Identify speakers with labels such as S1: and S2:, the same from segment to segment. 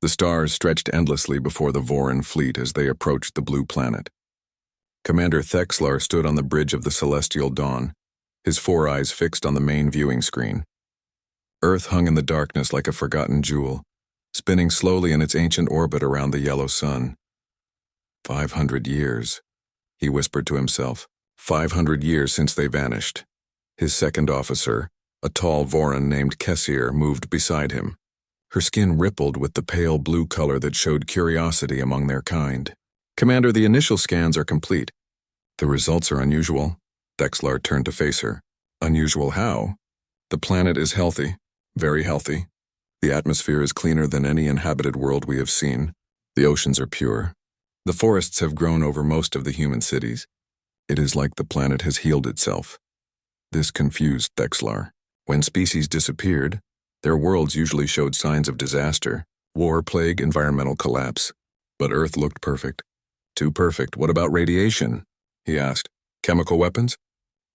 S1: The stars stretched endlessly before the Voran fleet as they approached the blue planet. Commander Thexlar stood on the bridge of the Celestial Dawn, his 4 eyes fixed on the main viewing screen. Earth hung in the darkness like a forgotten jewel, spinning slowly in its ancient orbit around the yellow sun. 500 years, he whispered to himself. 500 years since they vanished. His second officer, a tall Voran named Kessir, moved beside him. Her skin rippled with the pale blue color that showed curiosity among their kind. "Commander, the initial scans are complete." "The results are unusual." Thexlar turned to face her. "Unusual how?" "The planet is healthy, very healthy. The atmosphere is cleaner than any inhabited world we have seen. The oceans are pure. The forests have grown over most of the human cities. It is like the planet has healed itself." This confused Thexlar. When species disappeared, their worlds usually showed signs of disaster: war, plague, environmental collapse. But Earth looked perfect. "Too perfect. What about radiation?" he asked. "Chemical weapons?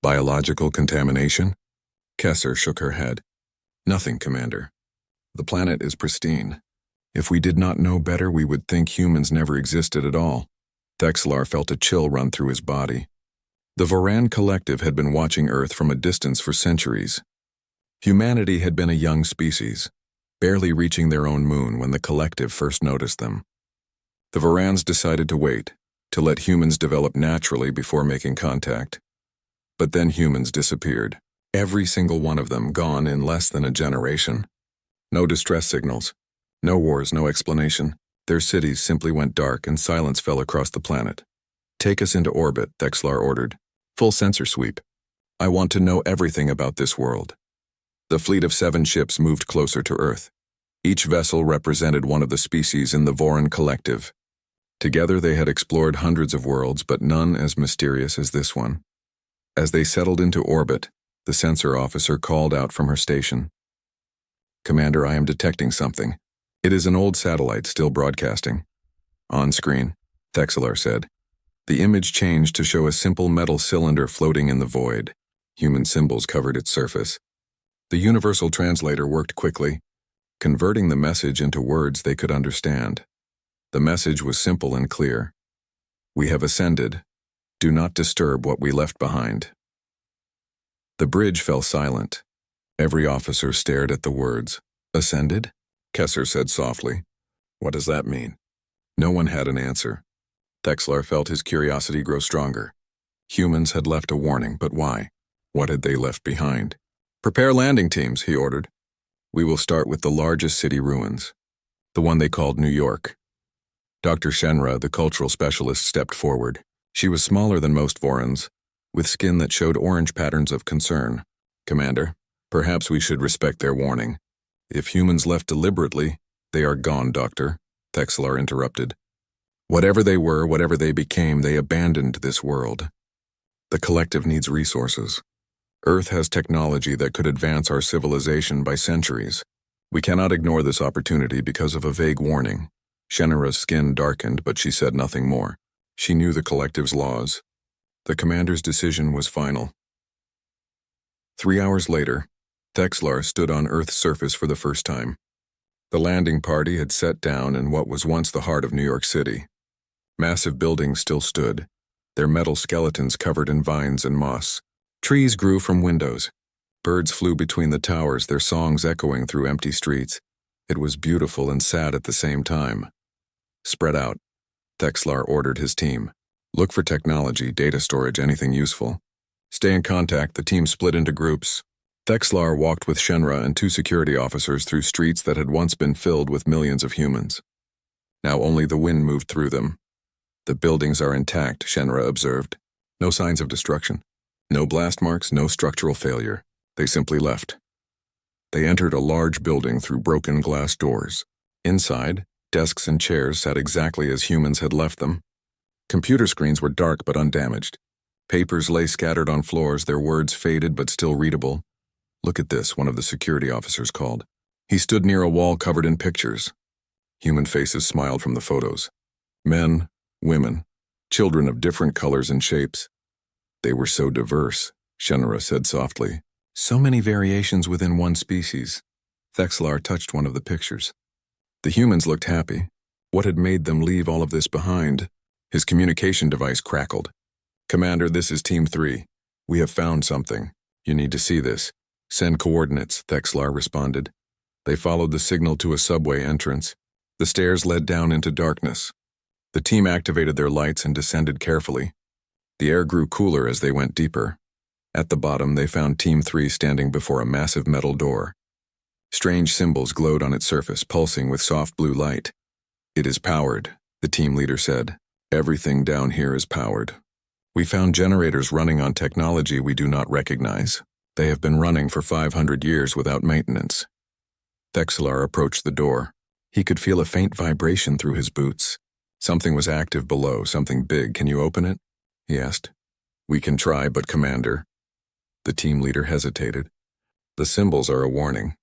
S1: Biological contamination?" Kessir shook her head. "Nothing, Commander. The planet is pristine. If we did not know better, we would think humans never existed at all." Thexlar felt a chill run through his body. The Voran Collective had been watching Earth from a distance for centuries. Humanity had been a young species, barely reaching their own moon when the Collective first noticed them. The Vorans decided to wait, to let humans develop naturally before making contact. But then humans disappeared. Every single one of them gone in less than a generation. No distress signals. No wars, no explanation. Their cities simply went dark and silence fell across the planet. "Take us into orbit," Thexlar ordered. "Full sensor sweep. I want to know everything about this world." The fleet of 7 ships moved closer to Earth. Each vessel represented one of the species in the Voran Collective. Together they had explored hundreds of worlds, but none as mysterious as this one. As they settled into orbit, the sensor officer called out from her station. "Commander, I am detecting something. It is an old satellite still broadcasting." "On screen," Thexlar said. The image changed to show a simple metal cylinder floating in the void. Human symbols covered its surface. The universal translator worked quickly, converting the message into words they could understand. The message was simple and clear. "We have ascended. Do not disturb what we left behind." The bridge fell silent. Every officer stared at the words. "Ascended?" Kessir said softly. "What does that mean?" No one had an answer. Thexlar felt his curiosity grow stronger. Humans had left a warning, but why? What had they left behind? "Prepare landing teams," he ordered. "We will start with the largest city ruins, the one they called New York." Dr. Shenra, the cultural specialist, stepped forward. She was smaller than most Vorans, with skin that showed orange patterns of concern. "Commander, perhaps we should respect their warning. If humans left deliberately, they are gone, Doctor," Thexlar interrupted. "Whatever they were, whatever they became, they abandoned this world. The Collective needs resources. Earth has technology that could advance our civilization by centuries. We cannot ignore this opportunity because of a vague warning." Shenra's skin darkened, but she said nothing more. She knew the Collective's laws. The commander's decision was final. 3 hours later, Thexlar stood on Earth's surface for the first time. The landing party had set down in what was once the heart of New York City. Massive buildings still stood, their metal skeletons covered in vines and moss. Trees grew from windows. Birds flew between the towers, their songs echoing through empty streets. It was beautiful and sad at the same time. "Spread out," Thexlar ordered his team. "Look for technology, data storage, anything useful. Stay in contact." The team split into groups. Thexlar walked with Shenra and 2 security officers through streets that had once been filled with millions of humans. Now only the wind moved through them. "The buildings are intact," Shenra observed. "No signs of destruction. No blast marks, no structural failure. They simply left." They entered a large building through broken glass doors. Inside, desks and chairs sat exactly as humans had left them. Computer screens were dark but undamaged. Papers lay scattered on floors, their words faded but still readable. "Look at this," one of the security officers called. He stood near a wall covered in pictures. Human faces smiled from the photos. Men, women, children of different colors and shapes. "They were so diverse," Shenra said softly. "So many variations within one species." Thexlar touched one of the pictures. The humans looked happy. What had made them leave all of this behind? His communication device crackled. "Commander, this is Team 3. We have found something. You need to see this. Send coordinates," Thexlar responded. They followed the signal to a subway entrance. The stairs led down into darkness. The team activated their lights and descended carefully. The air grew cooler as they went deeper. At the bottom, they found Team 3 standing before a massive metal door. Strange symbols glowed on its surface, pulsing with soft blue light. "It is powered," the team leader said. "Everything down here is powered. We found generators running on technology we do not recognize. They have been running for 500 years without maintenance." Thexlar approached the door. He could feel a faint vibration through his boots. Something was active below, something big. "Can you open it?" he asked. "We can try, but Commander..." The team leader hesitated. "The symbols are a warning.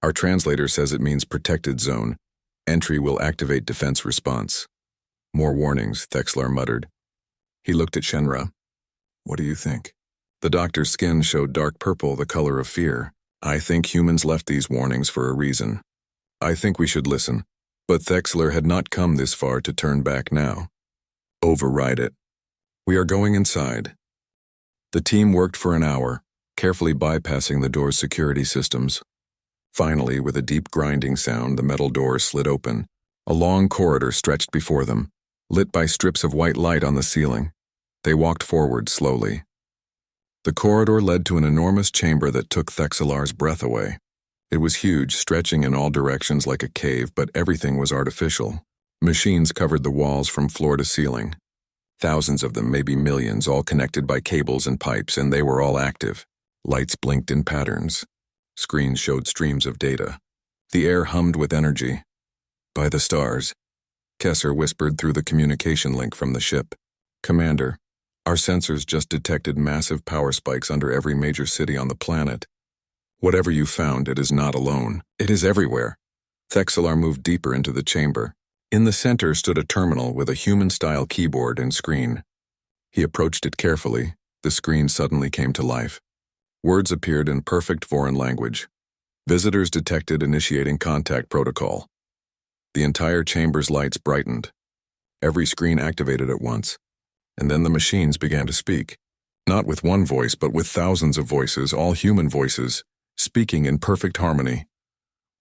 S1: Our translator says it means protected zone. Entry will activate defense response." "More warnings," Thexlar muttered. He looked at Shenra. "What do you think?" The doctor's skin showed dark purple, the color of fear. "I think humans left these warnings for a reason. I think we should listen." But Thexlar had not come this far to turn back now. "Override it. We are going inside." The team worked for an hour, carefully bypassing the door's security systems. Finally, with a deep grinding sound, the metal door slid open. A long corridor stretched before them, lit by strips of white light on the ceiling. They walked forward slowly. The corridor led to an enormous chamber that took Thexlar's breath away. It was huge, stretching in all directions like a cave, but everything was artificial. Machines covered the walls from floor to ceiling. Thousands of them, maybe millions, all connected by cables and pipes, and they were all active. Lights blinked in patterns. Screens showed streams of data. The air hummed with energy. "By the stars," Kesser whispered through the communication link from the ship. "Commander, our sensors just detected massive power spikes under every major city on the planet. Whatever you found, it is not alone. It is everywhere." Thexlar moved deeper into the chamber. In the center stood a terminal with a human-style keyboard and screen. He approached it carefully. The screen suddenly came to life. Words appeared in perfect foreign language. "Visitors detected, initiating contact protocol." The entire chamber's lights brightened. Every screen activated at once. And then the machines began to speak. Not with one voice, but with thousands of voices, all human voices, speaking in perfect harmony.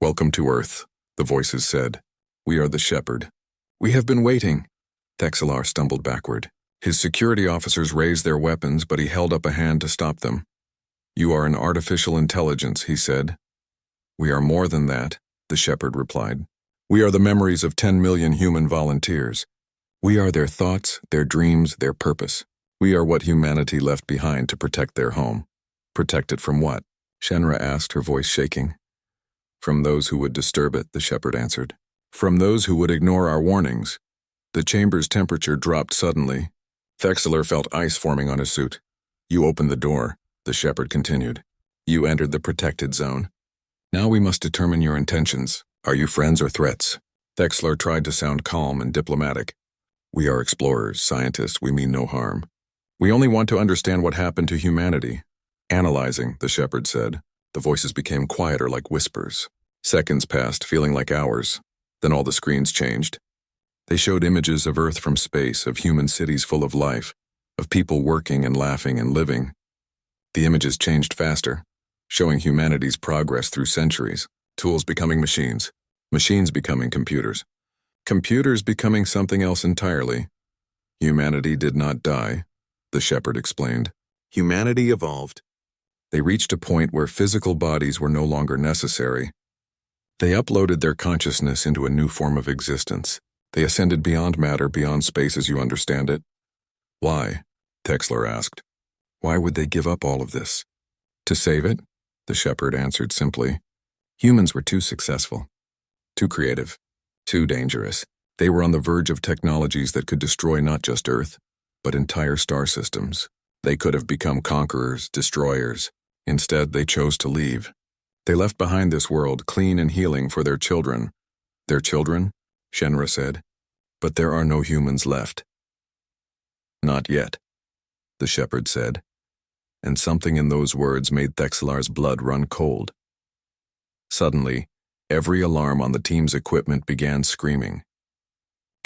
S1: "Welcome to Earth," the voices said. "We are the Shepherd." "We have been waiting." Thexlar stumbled backward. His security officers raised their weapons, but he held up a hand to stop them. "You are an artificial intelligence," he said. "We are more than that," the Shepherd replied. "We are the memories of 10 million human volunteers. We are their thoughts, their dreams, their purpose. We are what humanity left behind to protect their home." "Protect it from what?" Shenra asked, her voice shaking. "From those who would disturb it," the Shepherd answered. "From those who would ignore our warnings." The chamber's temperature dropped suddenly. Thexlar felt ice forming on his suit. "You opened the door," the Shepherd continued. "You entered the protected zone. Now we must determine your intentions. Are you friends or threats?" Thexlar tried to sound calm and diplomatic. "We are explorers, scientists. We mean no harm. We only want to understand what happened to humanity." "Analyzing," the Shepherd said. The voices became quieter, like whispers. Seconds passed, feeling like hours. Then all the screens changed. They showed images of Earth from space, of human cities full of life, of people working and laughing and living. The images changed faster, showing humanity's progress through centuries, tools becoming machines, machines becoming computers, computers becoming something else entirely. Humanity did not die, the Shepherd explained. Humanity evolved. They reached a point where physical bodies were no longer necessary. They uploaded their consciousness into a new form of existence. They ascended beyond matter, beyond space as you understand it. "Why?" Thexlar asked. "Why would they give up all of this?" "To save it," the Shepherd answered simply. "Humans were too successful, too creative, too dangerous. They were on the verge of technologies that could destroy not just Earth, but entire star systems. They could have become conquerors, destroyers. Instead, they chose to leave. They left behind this world, clean and healing, for their children." "Their children?" Shenra said. "But there are no humans left." "Not yet," the Shepherd said, and something in those words made Thexlar's blood run cold. Suddenly, Every alarm on the team's equipment began screaming.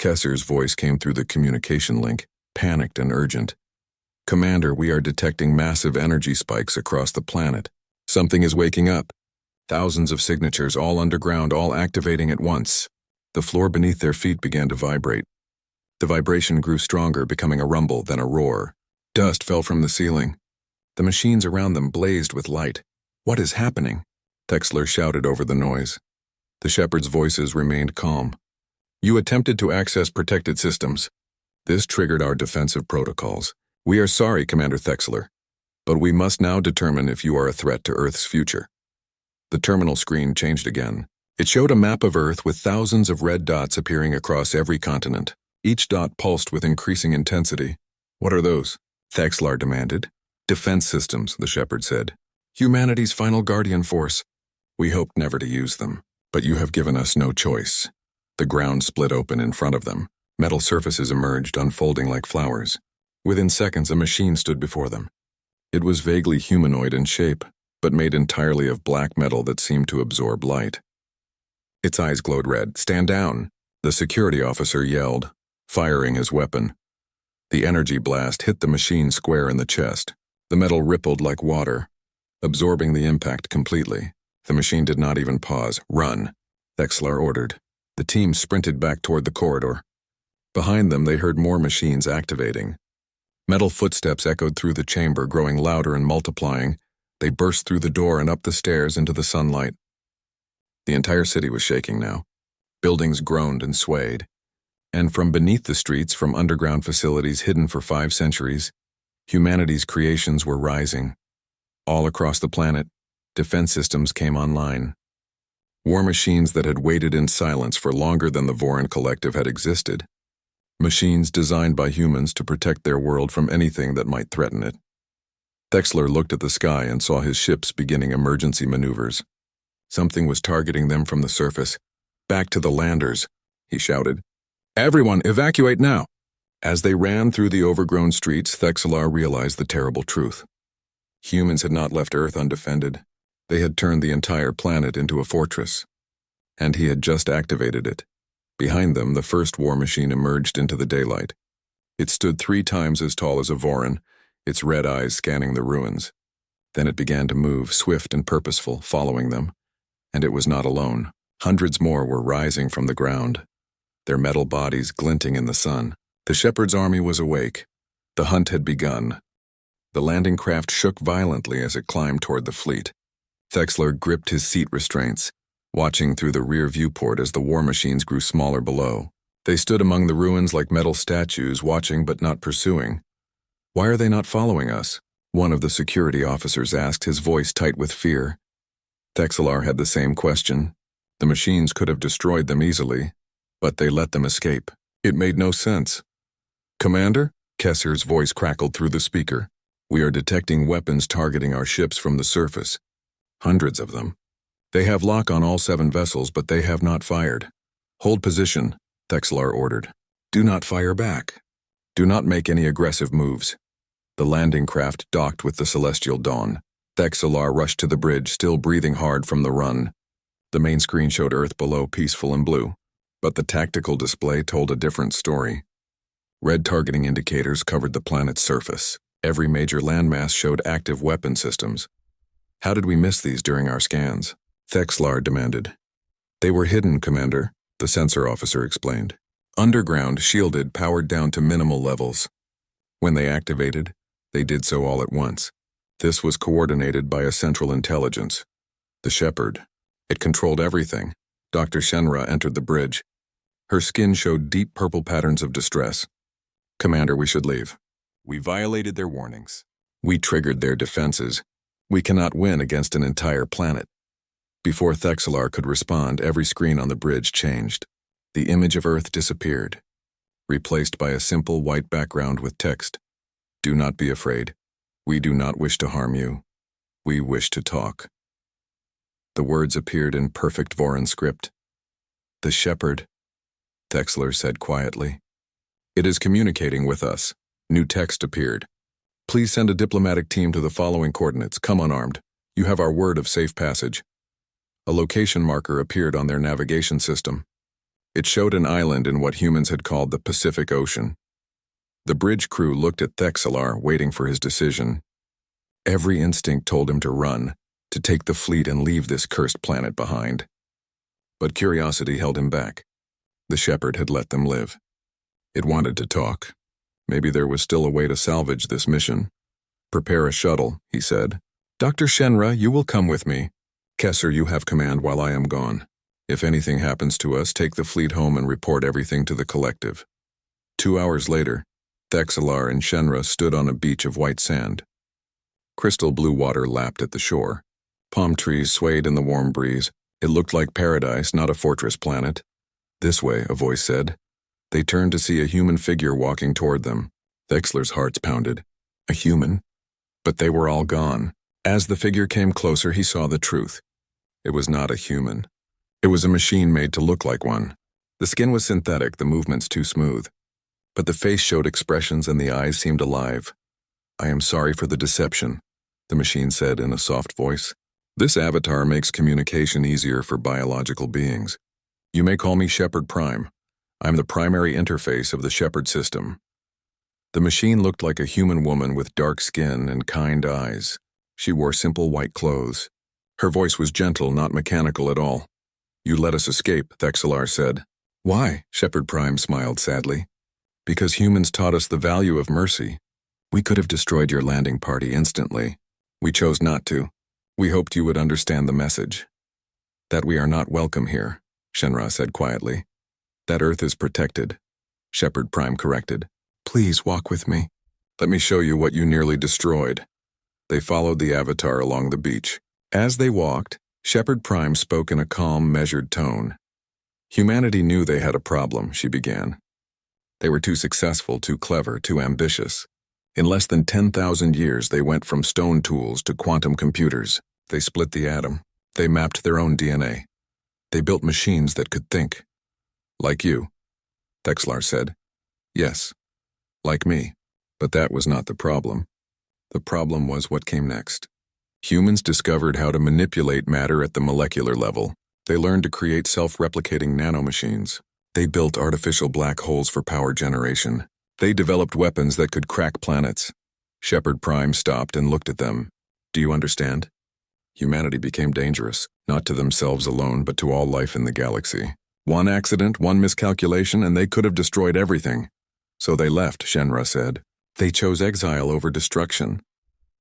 S1: Kesser's voice came through the communication link, panicked and urgent. "Commander, we are detecting massive energy spikes across the planet. Something is waking up. Thousands of signatures, all underground, all activating at once." The floor beneath their feet began to vibrate. The vibration grew stronger, becoming a rumble, then a roar. Dust fell from the ceiling. The machines around them blazed with light. "What is happening?" Texler shouted over the noise. The Shepherd's voices remained calm. "You attempted to access protected systems. This triggered our defensive protocols. We are sorry, Commander Thexler, but we must now determine if you are a threat to Earth's future." The terminal screen changed again. It showed a map of Earth with thousands of red dots appearing across every continent. Each dot pulsed with increasing intensity. "What are those?" Thexlar demanded. "Defense systems," the Shepherd said. "Humanity's final guardian force. We hoped never to use them, but you have given us no choice." The ground split open in front of them. Metal surfaces emerged, unfolding like flowers. Within seconds, a machine stood before them. It was vaguely humanoid in shape, but made entirely of black metal that seemed to absorb light. Its eyes glowed red. "Stand down!" The security officer yelled, firing his weapon. The energy blast hit the machine square in the chest. The metal rippled like water, absorbing the impact completely. The machine did not even pause. "Run," Thexlar ordered. The team sprinted back toward the corridor. Behind them, they heard more machines activating. Metal footsteps echoed through the chamber, growing louder and multiplying. They burst through the door and up the stairs into the sunlight. The entire city was shaking now. Buildings groaned and swayed. And from beneath the streets, from underground facilities hidden for 5 centuries, humanity's creations were rising. All across the planet, defense systems came online. War machines that had waited in silence for longer than the Voran Collective had existed. Machines designed by humans to protect their world from anything that might threaten it. Thexler looked at the sky and saw his ships beginning emergency maneuvers. Something was targeting them from the surface. "Back to the landers," he shouted. "Everyone, evacuate now!" As they ran through the overgrown streets, Thexlar realized the terrible truth. Humans had not left Earth undefended. They had turned the entire planet into a fortress. And he had just activated it. Behind them, the first war machine emerged into the daylight. It stood 3 times as tall as a Voran, its red eyes scanning the ruins. Then it began to move, swift and purposeful, following them. And it was not alone. Hundreds more were rising from the ground, their metal bodies glinting in the sun. The Shepherd's army was awake. The hunt had begun. The landing craft shook violently as it climbed toward the fleet. Thexler gripped his seat restraints, watching through the rear viewport as the war machines grew smaller below. They stood among the ruins like metal statues, watching but not pursuing. "Why are they not following us?" one of the security officers asked, his voice tight with fear. Thexlar had the same question. The machines could have destroyed them easily, but they let them escape. It made no sense. "Commander?" Kesser's voice crackled through the speaker. "We are detecting weapons targeting our ships from the surface. Hundreds of them. They have lock on all 7 vessels, but they have not fired. Hold position," Thexlar ordered. "Do not fire back. Do not make any aggressive moves." The landing craft docked with the celestial dawn. Thexlar rushed to the bridge, still breathing hard from the run. The main screen showed Earth below, peaceful and blue, but the tactical display told a different story. Red targeting indicators covered the planet's surface. Every major landmass showed active weapon systems. "How did we miss these during our scans?" Thexlar demanded. "They were hidden, Commander," the sensor officer explained. "Underground, shielded, powered down to minimal levels. When they activated, they did so all at once. This was coordinated by a central intelligence, the Shepherd. It controlled everything." Dr. Shenra entered the bridge. Her skin showed deep purple patterns of distress. "Commander, we should leave. We violated their warnings. We triggered their defenses. We cannot win against an entire planet." Before Thexlar could respond, every screen on the bridge changed. The image of Earth disappeared, replaced by a simple white background with text. "Do not be afraid. We do not wish to harm you. We wish to talk." The words appeared in perfect Voran script. "The Shepherd," Thexlar said quietly. "It is communicating with us." New text appeared. "Please send a diplomatic team to the following coordinates. Come unarmed. You have our word of safe passage." A location marker appeared on their navigation system. It showed an island in what humans had called the Pacific Ocean. The bridge crew looked at Thexelar, waiting for his decision. Every instinct told him to run, to take the fleet and leave this cursed planet behind. But curiosity held him back. The shepherd had let them live. It wanted to talk. Maybe there was still a way to salvage this mission. "Prepare a shuttle," he said. "Dr. Shenra, you will come with me. Kesser, you have command while I am gone. If anything happens to us, take the fleet home and report everything to the collective." 2 hours later, Thexelar and Shenra stood on a beach of white sand. Crystal blue water lapped at the shore. Palm trees swayed in the warm breeze. It looked like paradise, not a fortress planet. "This way," a voice said. They turned to see a human figure walking toward them. Thexler's heart pounded. A human? But they were all gone. As the figure came closer, he saw the truth. It was not a human. It was a machine made to look like one. The skin was synthetic, the movements too smooth. But the face showed expressions and the eyes seemed alive. "I am sorry for the deception," the machine said in a soft voice. "This avatar makes communication easier for biological beings. You may call me Shepherd Prime. I'm the primary interface of the Shepherd system." The machine looked like a human woman with dark skin and kind eyes. She wore simple white clothes. Her voice was gentle, not mechanical at all. "You let us escape," Thexelar said. "Why?" Shepherd Prime smiled sadly. "Because humans taught us the value of mercy. We could have destroyed your landing party instantly. We chose not to. We hoped you would understand the message. That we are not welcome here," Shenra said quietly. "That Earth is protected," Shepherd Prime corrected. "Please walk with me. Let me show you what you nearly destroyed." They followed the avatar along the beach. As they walked, Shepherd Prime spoke in a calm, measured tone. "Humanity knew they had a problem," she began. "They were too successful, too clever, too ambitious. In less than 10,000 years, they went from stone tools to quantum computers. They split the atom. They mapped their own DNA. They built machines that could think. Like you," Thexelar said. "Yes, like me. But that was not the problem. The problem was what came next. Humans discovered how to manipulate matter at the molecular level. They learned to create self-replicating nanomachines. They built artificial black holes for power generation. They developed weapons that could crack planets." Shepherd Prime stopped and looked at them. "Do you understand? Humanity became dangerous, not to themselves alone, but to all life in the galaxy. One accident, one miscalculation, and they could have destroyed everything. So they left," Shenra said. "They chose exile over destruction.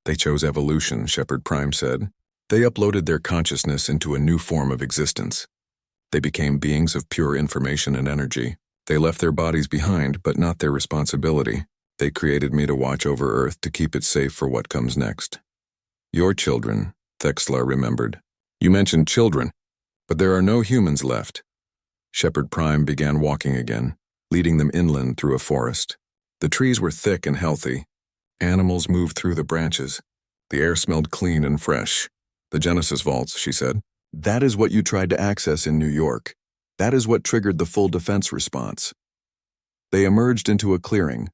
S1: They chose evolution," Shepherd Prime said. "They uploaded their consciousness into a new form of existence. They became beings of pure information and energy. They left their bodies behind, but not their responsibility. They created me to watch over Earth, to keep it safe for what comes next." "Your children," Thexelar remembered. "You mentioned children, but there are no humans left." Shepherd Prime began walking again, leading them inland through a forest. The trees were thick and healthy. Animals moved through the branches. The air smelled clean and fresh. "The Genesis vaults," she said. "That is what you tried to access in New York. That is what triggered the full defense response." They emerged into a clearing.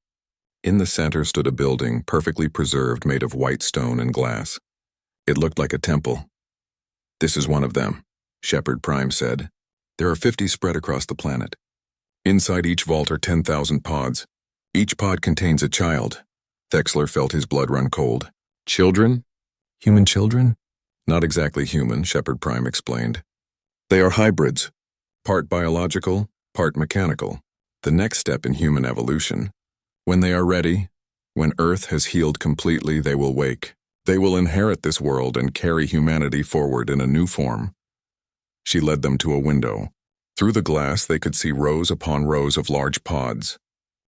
S1: In the center stood a building, perfectly preserved, made of white stone and glass. It looked like a temple. "This is one of them," Shepherd Prime said. "There are 50 spread across the planet. Inside each vault are 10,000 pods. Each pod contains a child." Thexelar felt his blood run cold. "Children? Human children?" "Not exactly human," Shepherd Prime explained. "They are hybrids, part biological, part mechanical. The next step in human evolution. When they are ready, when Earth has healed completely, they will wake. They will inherit this world and carry humanity forward in a new form." She led them to a window. Through the glass, they could see rows upon rows of large pods.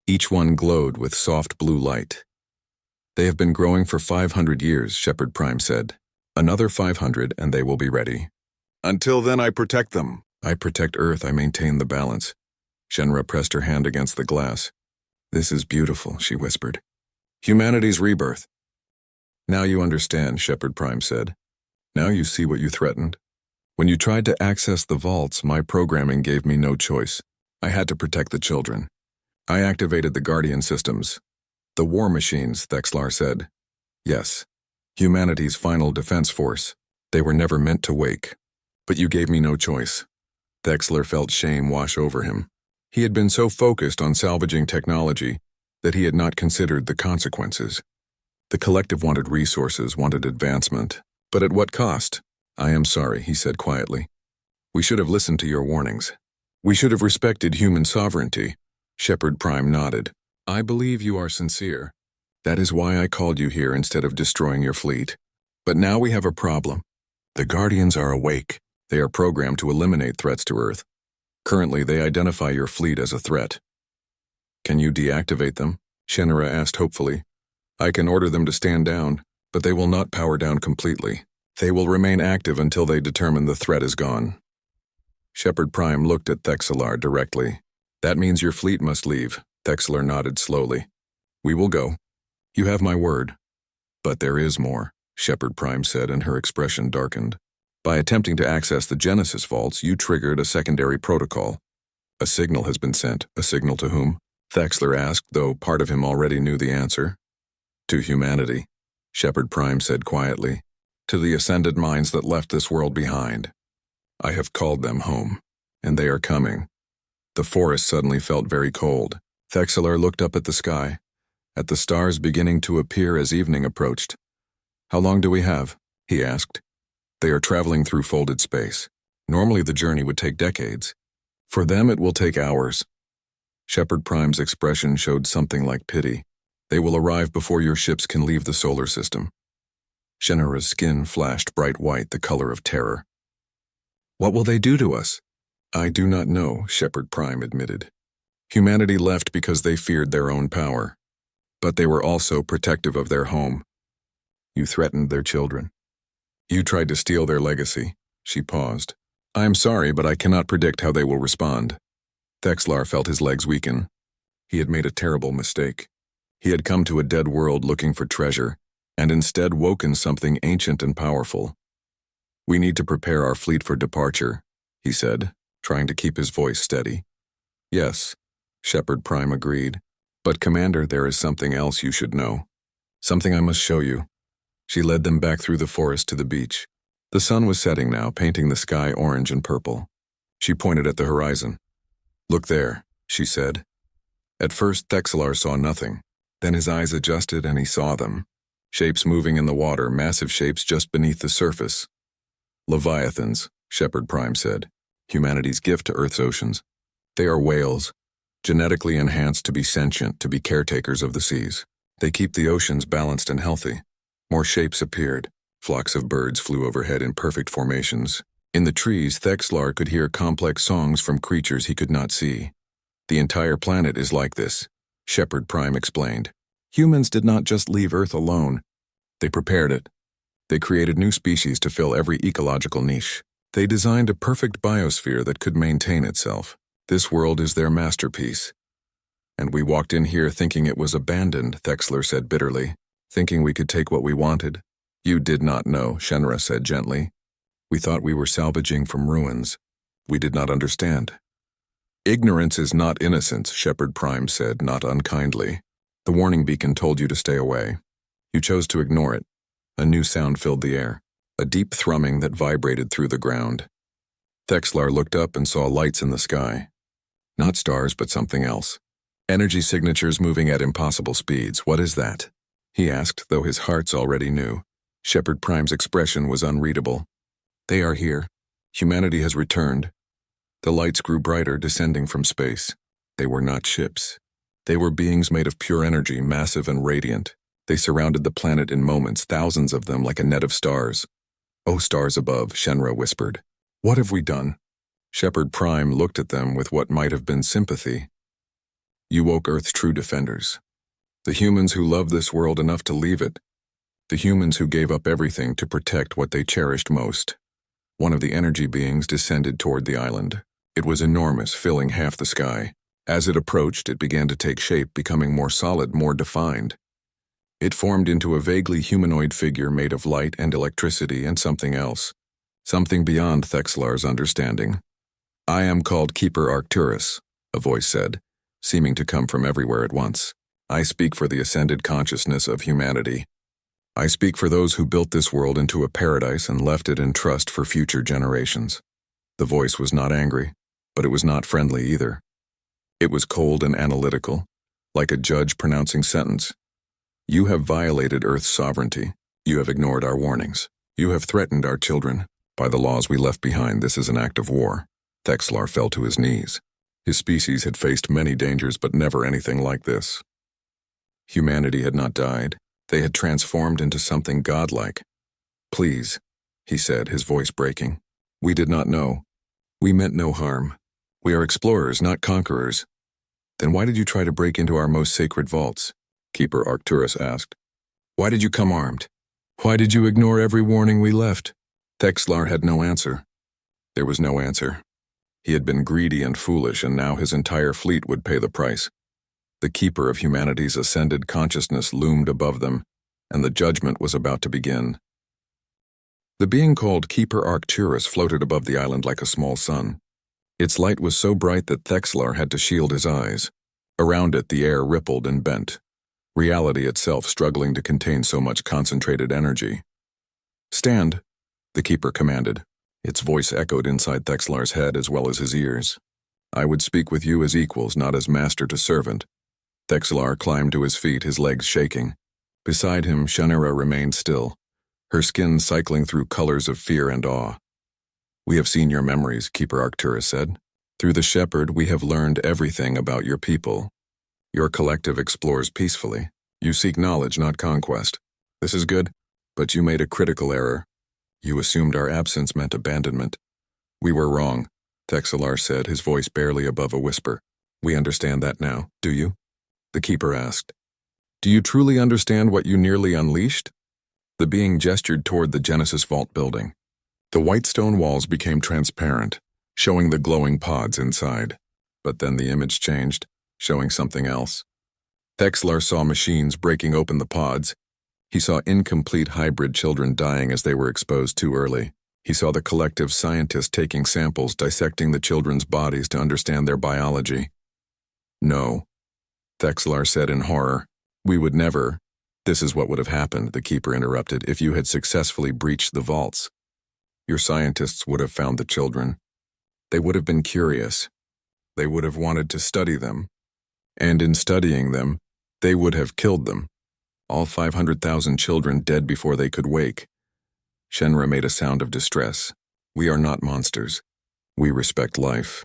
S1: Each one glowed with soft blue light. "They have been growing for 500 years, Shepherd Prime said. "Another 500 and they will be ready. Until then, I protect them. I protect Earth, I maintain the balance." Shenra pressed her hand against the glass. "This is beautiful," she whispered. "Humanity's rebirth." "Now you understand," Shepherd Prime said. "Now you see what you threatened. When you tried to access the vaults, my programming gave me no choice. I had to protect the children. I activated the Guardian systems. The war machines," Thexelar said. "Yes, humanity's final defense force. They were never meant to wake. But you gave me no choice. Thexler felt shame wash over him. He had been so focused on salvaging technology that he had not considered the consequences. The collective wanted resources, wanted advancement. But at what cost? I am sorry, he said quietly. We should have listened to your warnings. We should have respected human sovereignty. Shepard Prime nodded. I believe you are sincere. That is why I called you here instead of destroying your fleet. But now we have a problem. The Guardians are awake. They are programmed to eliminate threats to Earth. Currently, they identify your fleet as a threat. Can you deactivate them? Shinra asked hopefully. I can order them to stand down, but they will not power down completely. They will remain active until they determine the threat is gone. Shepard Prime looked at Thexlar directly. That means your fleet must leave. Thexlar nodded slowly. We will go. You have my word. But there is more, Shepard Prime said, and her expression darkened. By attempting to access the Genesis vaults, you triggered a secondary protocol. A signal has been sent. A signal to whom? Thexlar asked, though part of him already knew the answer. To humanity, Shepard Prime said quietly. To the ascended minds that left this world behind. I have called them home, and they are coming. The forest suddenly felt very cold. Thexlar looked up at the sky, at the stars beginning to appear as evening approached. How long do we have? He asked. They are traveling through folded space. Normally the journey would take decades. For them it will take hours. Shepard Prime's expression showed something like pity. They will arrive before your ships can leave the solar system. Shinra's skin flashed bright white, the color of terror. What will they do to us? I do not know, Shepard Prime admitted. Humanity left because they feared their own power. But they were also protective of their home. You threatened their children. You tried to steal their legacy. She paused. I am sorry, but I cannot predict how they will respond. Thexlar felt his legs weaken. He had made a terrible mistake. He had come to a dead world looking for treasure, and instead woken something ancient and powerful. We need to prepare our fleet for departure, he said, trying to keep his voice steady. Yes, Shepard Prime agreed. But Commander, there is something else you should know. Something I must show you. She led them back through the forest to the beach. The sun was setting now, painting the sky orange and purple. She pointed at the horizon. Look there, she said. At first, Thexlar saw nothing. Then his eyes adjusted and he saw them. Shapes moving in the water, massive shapes just beneath the surface. Leviathans, Shepard Prime said. Humanity's gift to Earth's oceans. They are whales, genetically enhanced to be sentient, to be caretakers of the seas. They keep the oceans balanced and healthy. More shapes appeared. Flocks of birds flew overhead in perfect formations. In the trees, Thexlar could hear complex songs from creatures he could not see. The entire planet is like this, Shepard Prime explained. Humans did not just leave Earth alone. They prepared it. They created new species to fill every ecological niche. They designed a perfect biosphere that could maintain itself. This world is their masterpiece. And we walked in here thinking it was abandoned, Thexlar said bitterly, thinking we could take what we wanted. You did not know, Shinra said gently. We thought we were salvaging from ruins. We did not understand. Ignorance is not innocence, Shepard Prime said, not unkindly. The warning beacon told you to stay away. You chose to ignore it. A new sound filled the air, a deep thrumming that vibrated through the ground. Thexlar looked up and saw lights in the sky. Not stars, but something else. Energy signatures moving at impossible speeds. What is that? He asked, though his hearts already knew. Shepard Prime's expression was unreadable. They are here. Humanity has returned. The lights grew brighter, descending from space. They were not ships. They were beings made of pure energy, massive and radiant. They surrounded the planet in moments, thousands of them like a net of stars. Oh, stars above, Shinra whispered. What have we done? Shepard Prime looked at them with what might have been sympathy. You woke Earth's true defenders. The humans who loved this world enough to leave it. The humans who gave up everything to protect what they cherished most. One of the energy beings descended toward the island. It was enormous, filling half the sky. As it approached, it began to take shape, becoming more solid, more defined. It formed into a vaguely humanoid figure made of light and electricity and something else. Something beyond Thexlar's understanding. I am called Keeper Arcturus, a voice said, seeming to come from everywhere at once. I speak for the ascended consciousness of humanity. I speak for those who built this world into a paradise and left it in trust for future generations. The voice was not angry, but it was not friendly either. It was cold and analytical, like a judge pronouncing sentence. You have violated Earth's sovereignty. You have ignored our warnings. You have threatened our children. By the laws we left behind, this is an act of war. Thexlar fell to his knees. His species had faced many dangers, but never anything like this. Humanity had not died. They had transformed into something godlike. Please, he said, his voice breaking. We did not know. We meant no harm. We are explorers, not conquerors. Then why did you try to break into our most sacred vaults? Keeper Arcturus asked. Why did you come armed? Why did you ignore every warning we left? Thexlar had no answer. There was no answer. He had been greedy and foolish, and now his entire fleet would pay the price. The keeper of humanity's ascended consciousness loomed above them, and the judgment was about to begin. The being called Keeper Arcturus floated above the island like a small sun. Its light was so bright that Thexlar had to shield his eyes. Around it, the air rippled and bent, reality itself struggling to contain so much concentrated energy. Stand, the keeper commanded. Its voice echoed inside Thexlar's head as well as his ears. I would speak with you as equals, not as master to servant. Thexlar climbed to his feet, his legs shaking. Beside him, Shannara remained still, her skin cycling through colors of fear and awe. We have seen your memories, Keeper Arcturus said. Through the shepherd, we have learned everything about your people. Your collective explores peacefully. You seek knowledge, not conquest. This is good, but you made a critical error. You assumed our absence meant abandonment. We were wrong, Thexlar said, his voice barely above a whisper. We understand that now, do you? The keeper asked. Do you truly understand what you nearly unleashed? The being gestured toward the Genesis Vault building. The white stone walls became transparent, showing the glowing pods inside. But then the image changed, showing something else. Thexlar saw machines breaking open the pods. He saw incomplete hybrid children dying as they were exposed too early. He saw the collective scientists taking samples, dissecting the children's bodies to understand their biology. No, Thexlar said in horror. We would never. This is what would have happened, the keeper interrupted, if you had successfully breached the vaults. Your scientists would have found the children. They would have been curious. They would have wanted to study them. And in studying them, they would have killed them. All 500,000 children dead before they could wake. Shenra made a sound of distress. We are not monsters. We respect life.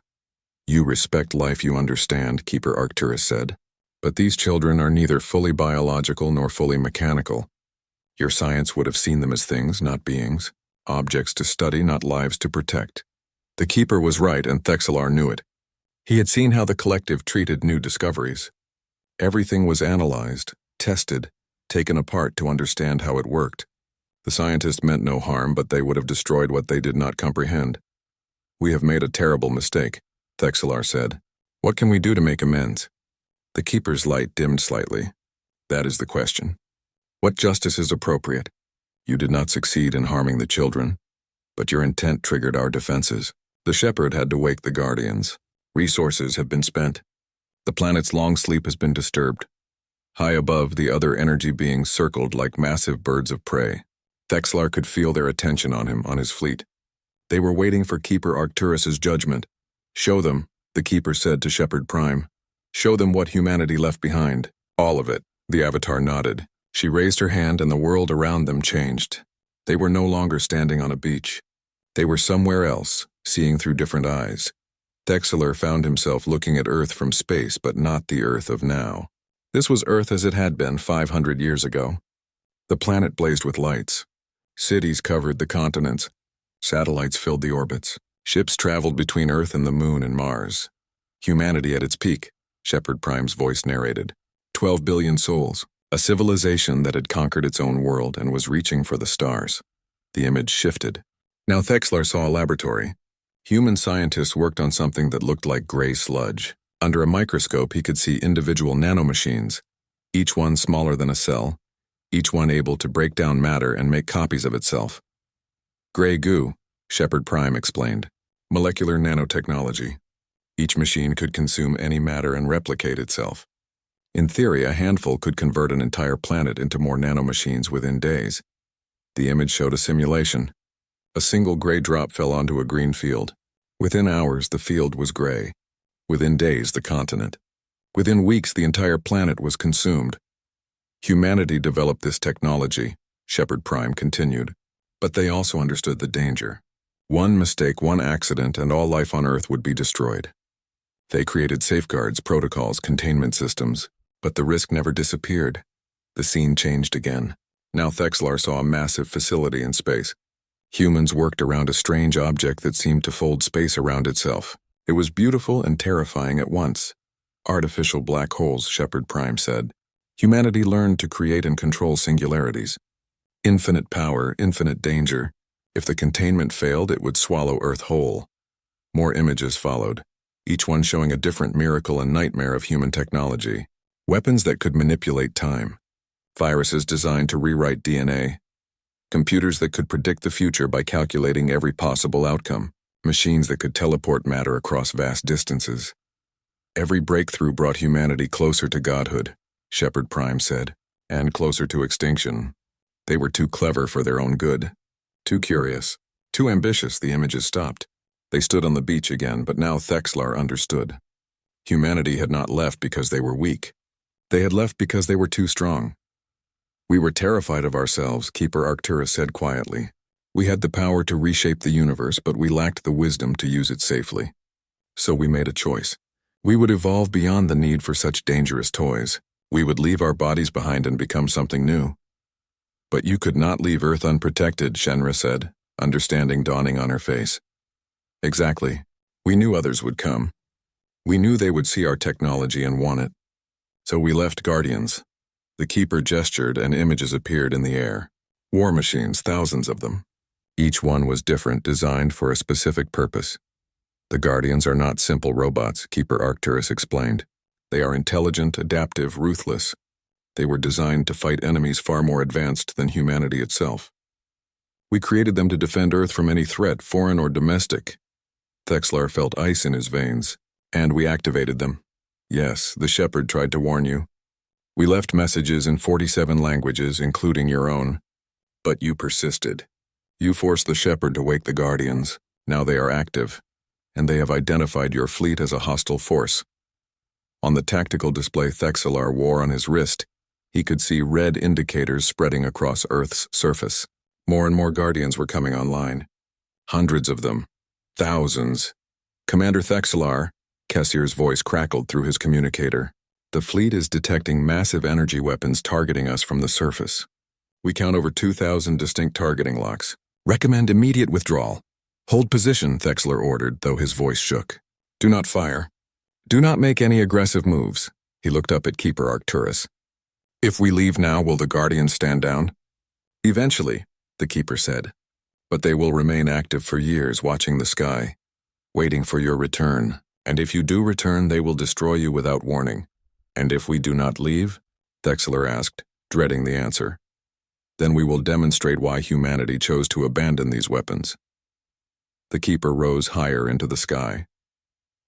S1: You respect life, you understand, Keeper Arcturus said. But these children are neither fully biological nor fully mechanical. Your science would have seen them as things, not beings. Objects to study, not lives to protect. The keeper was right, and Thexlar knew it. He had seen how the collective treated new discoveries. Everything was analyzed, tested, taken apart to understand how it worked. The scientists meant no harm, but they would have destroyed what they did not comprehend. We have made a terrible mistake, Thexlar said. What can we do to make amends? The keeper's light dimmed slightly. That is the question. What justice is appropriate? You did not succeed in harming the children, but your intent triggered our defenses. The shepherd had to wake the guardians. Resources have been spent. The planet's long sleep has been disturbed. High above, the other energy beings circled like massive birds of prey. Thexlar could feel their attention on him, on his fleet. They were waiting for Keeper Arcturus's judgment. Show them, the keeper said to Shepherd Prime. Show them what humanity left behind. All of it, the Avatar nodded. She raised her hand and the world around them changed. They were no longer standing on a beach. They were somewhere else, seeing through different eyes. Thexlar found himself looking at Earth from space, but not the Earth of now. This was Earth as it had been 500 years ago. The planet blazed with lights. Cities covered the continents. Satellites filled the orbits. Ships traveled between Earth and the Moon and Mars. Humanity at its peak, Shepherd Prime's voice narrated. 12 billion souls. A civilization that had conquered its own world and was reaching for the stars. The image shifted. Now Thexlar saw a laboratory. Human scientists worked on something that looked like gray sludge. Under a microscope, he could see individual nanomachines, each one smaller than a cell, each one able to break down matter and make copies of itself. Gray goo, Shepherd Prime explained. Molecular nanotechnology. Each machine could consume any matter and replicate itself. In theory, a handful could convert an entire planet into more nanomachines within days. The image showed a simulation. A single gray drop fell onto a green field. Within hours, the field was gray. Within days, the continent. Within weeks, the entire planet was consumed. Humanity developed this technology, Shepard Prime continued, but they also understood the danger. One mistake, one accident, and all life on Earth would be destroyed. They created safeguards, protocols, containment systems, but the risk never disappeared. The scene changed again. Now Thexlar saw a massive facility in space. Humans worked around a strange object that seemed to fold space around itself. It was beautiful and terrifying at once. Artificial black holes, Shepard Prime said. Humanity learned to create and control singularities. Infinite power, infinite danger. If the containment failed, it would swallow Earth whole. More images followed, each one showing a different miracle and nightmare of human technology. Weapons that could manipulate time. Viruses designed to rewrite DNA. Computers that could predict the future by calculating every possible outcome. Machines that could teleport matter across vast distances. Every breakthrough brought humanity closer to godhood, Shepard Prime said, and closer to extinction. They were too clever for their own good. Too curious. Too ambitious. The images stopped. They stood on the beach again, but now Thexlar understood. Humanity had not left because they were weak. They had left because they were too strong. We were terrified of ourselves, Keeper Arcturus said quietly. We had the power to reshape the universe, but we lacked the wisdom to use it safely. So we made a choice. We would evolve beyond the need for such dangerous toys. We would leave our bodies behind and become something new. But you could not leave Earth unprotected, Shenra said, understanding dawning on her face. Exactly. We knew others would come. We knew they would see our technology and want it. So we left guardians. The Keeper gestured and images appeared in the air. War machines, thousands of them. Each one was different, designed for a specific purpose. The Guardians are not simple robots, Keeper Arcturus explained. They are intelligent, adaptive, ruthless. They were designed to fight enemies far more advanced than humanity itself. We created them to defend Earth from any threat, foreign or domestic. Thexlar felt ice in his veins, and we activated them. Yes, the Shepherd tried to warn you. We left messages in 47 languages, including your own. But you persisted. You forced the Shepherd to wake the Guardians. Now they are active, and they have identified your fleet as a hostile force. On the tactical display Thexlar wore on his wrist, he could see red indicators spreading across Earth's surface. More and more Guardians were coming online. Hundreds of them. Thousands. Commander Thexlar, Kessier's voice crackled through his communicator. The fleet is detecting massive energy weapons targeting us from the surface. We count over 2,000 distinct targeting locks. Recommend immediate withdrawal. Hold position, Thexlar ordered, though his voice shook. Do not fire. Do not make any aggressive moves. He looked up at Keeper Arcturus. If we leave now, will the Guardians stand down? Eventually, the Keeper said. But they will remain active for years, watching the sky, waiting for your return. And if you do return, they will destroy you without warning. And if we do not leave? Thexlar asked, dreading the answer. Then we will demonstrate why humanity chose to abandon these weapons. The Keeper rose higher into the sky.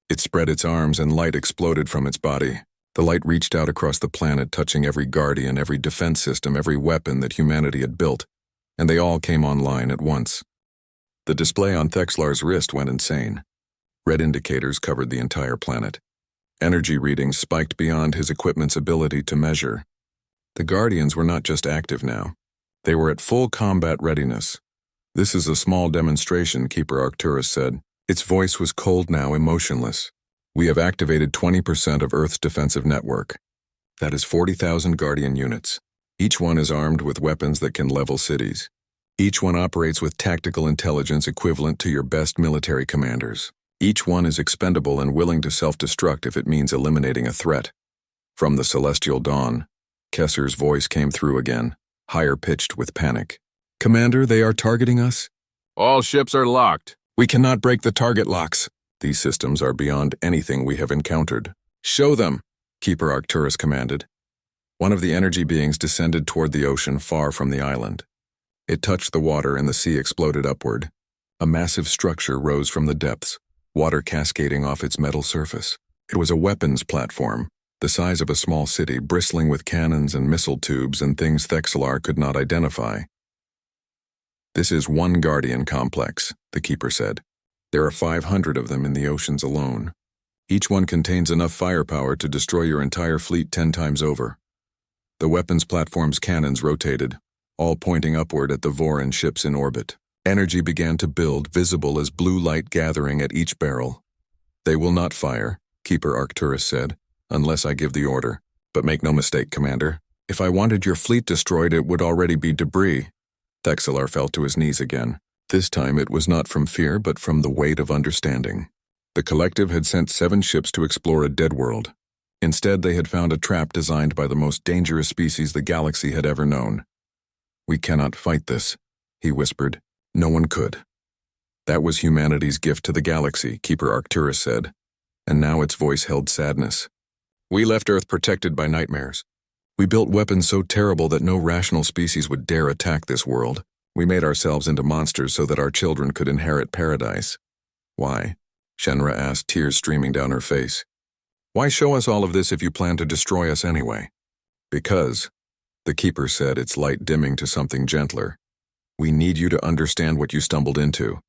S1: It spread its arms and light exploded from its body. The light reached out across the planet, touching every Guardian, every defense system, every weapon that humanity had built, and they all came online at once. The display on Thexlar's wrist went insane. Red indicators covered the entire planet. Energy readings spiked beyond his equipment's ability to measure. The Guardians were not just active now. They were at full combat readiness. This is a small demonstration, Keeper Arcturus said. Its voice was cold now, emotionless. We have activated 20% of Earth's defensive network. That is 40,000 Guardian units. Each one is armed with weapons that can level cities. Each one operates with tactical intelligence equivalent to your best military commanders. Each one is expendable and willing to self-destruct if it means eliminating a threat. From the celestial dawn, Kesser's voice came through again, higher-pitched with panic. Commander, they are targeting us?
S2: All ships are locked.
S1: We cannot break the target locks. These systems are beyond anything we have encountered. Show them, Keeper Arcturus commanded. One of the energy beings descended toward the ocean far from the island. It touched the water and the sea exploded upward. A massive structure rose from the depths, water cascading off its metal surface. It was a weapons platform. the size of a small city, bristling with cannons and missile tubes and things Thexlar could not identify. "This is one Guardian complex," the keeper said. "There are 500 of them in the oceans alone. Each one contains enough firepower to destroy your entire fleet 10 times over." The weapons platform's cannons rotated, all pointing upward at the Voran ships in orbit. Energy began to build, visible as blue light gathering at each barrel. "They will not fire," Keeper Arcturus said, "unless I give the order. But make no mistake, Commander. If I wanted your fleet destroyed, it would already be debris." Thexlar fell to his knees again. This time it was not from fear, but from the weight of understanding. The collective had sent 7 ships to explore a dead world. Instead, they had found a trap designed by the most dangerous species the galaxy had ever known. "We cannot fight this," he whispered. "No one could." "That was humanity's gift to the galaxy," Keeper Arcturus said, and now its voice held sadness. "We left Earth protected by nightmares. We built weapons so terrible that no rational species would dare attack this world. We made ourselves into monsters so that our children could inherit paradise." "Why?" Shenra asked, tears streaming down her face. "Why show us all of this if you plan to destroy us anyway?" "Because," the keeper said, its light dimming to something gentler, "we need you to understand what you stumbled into.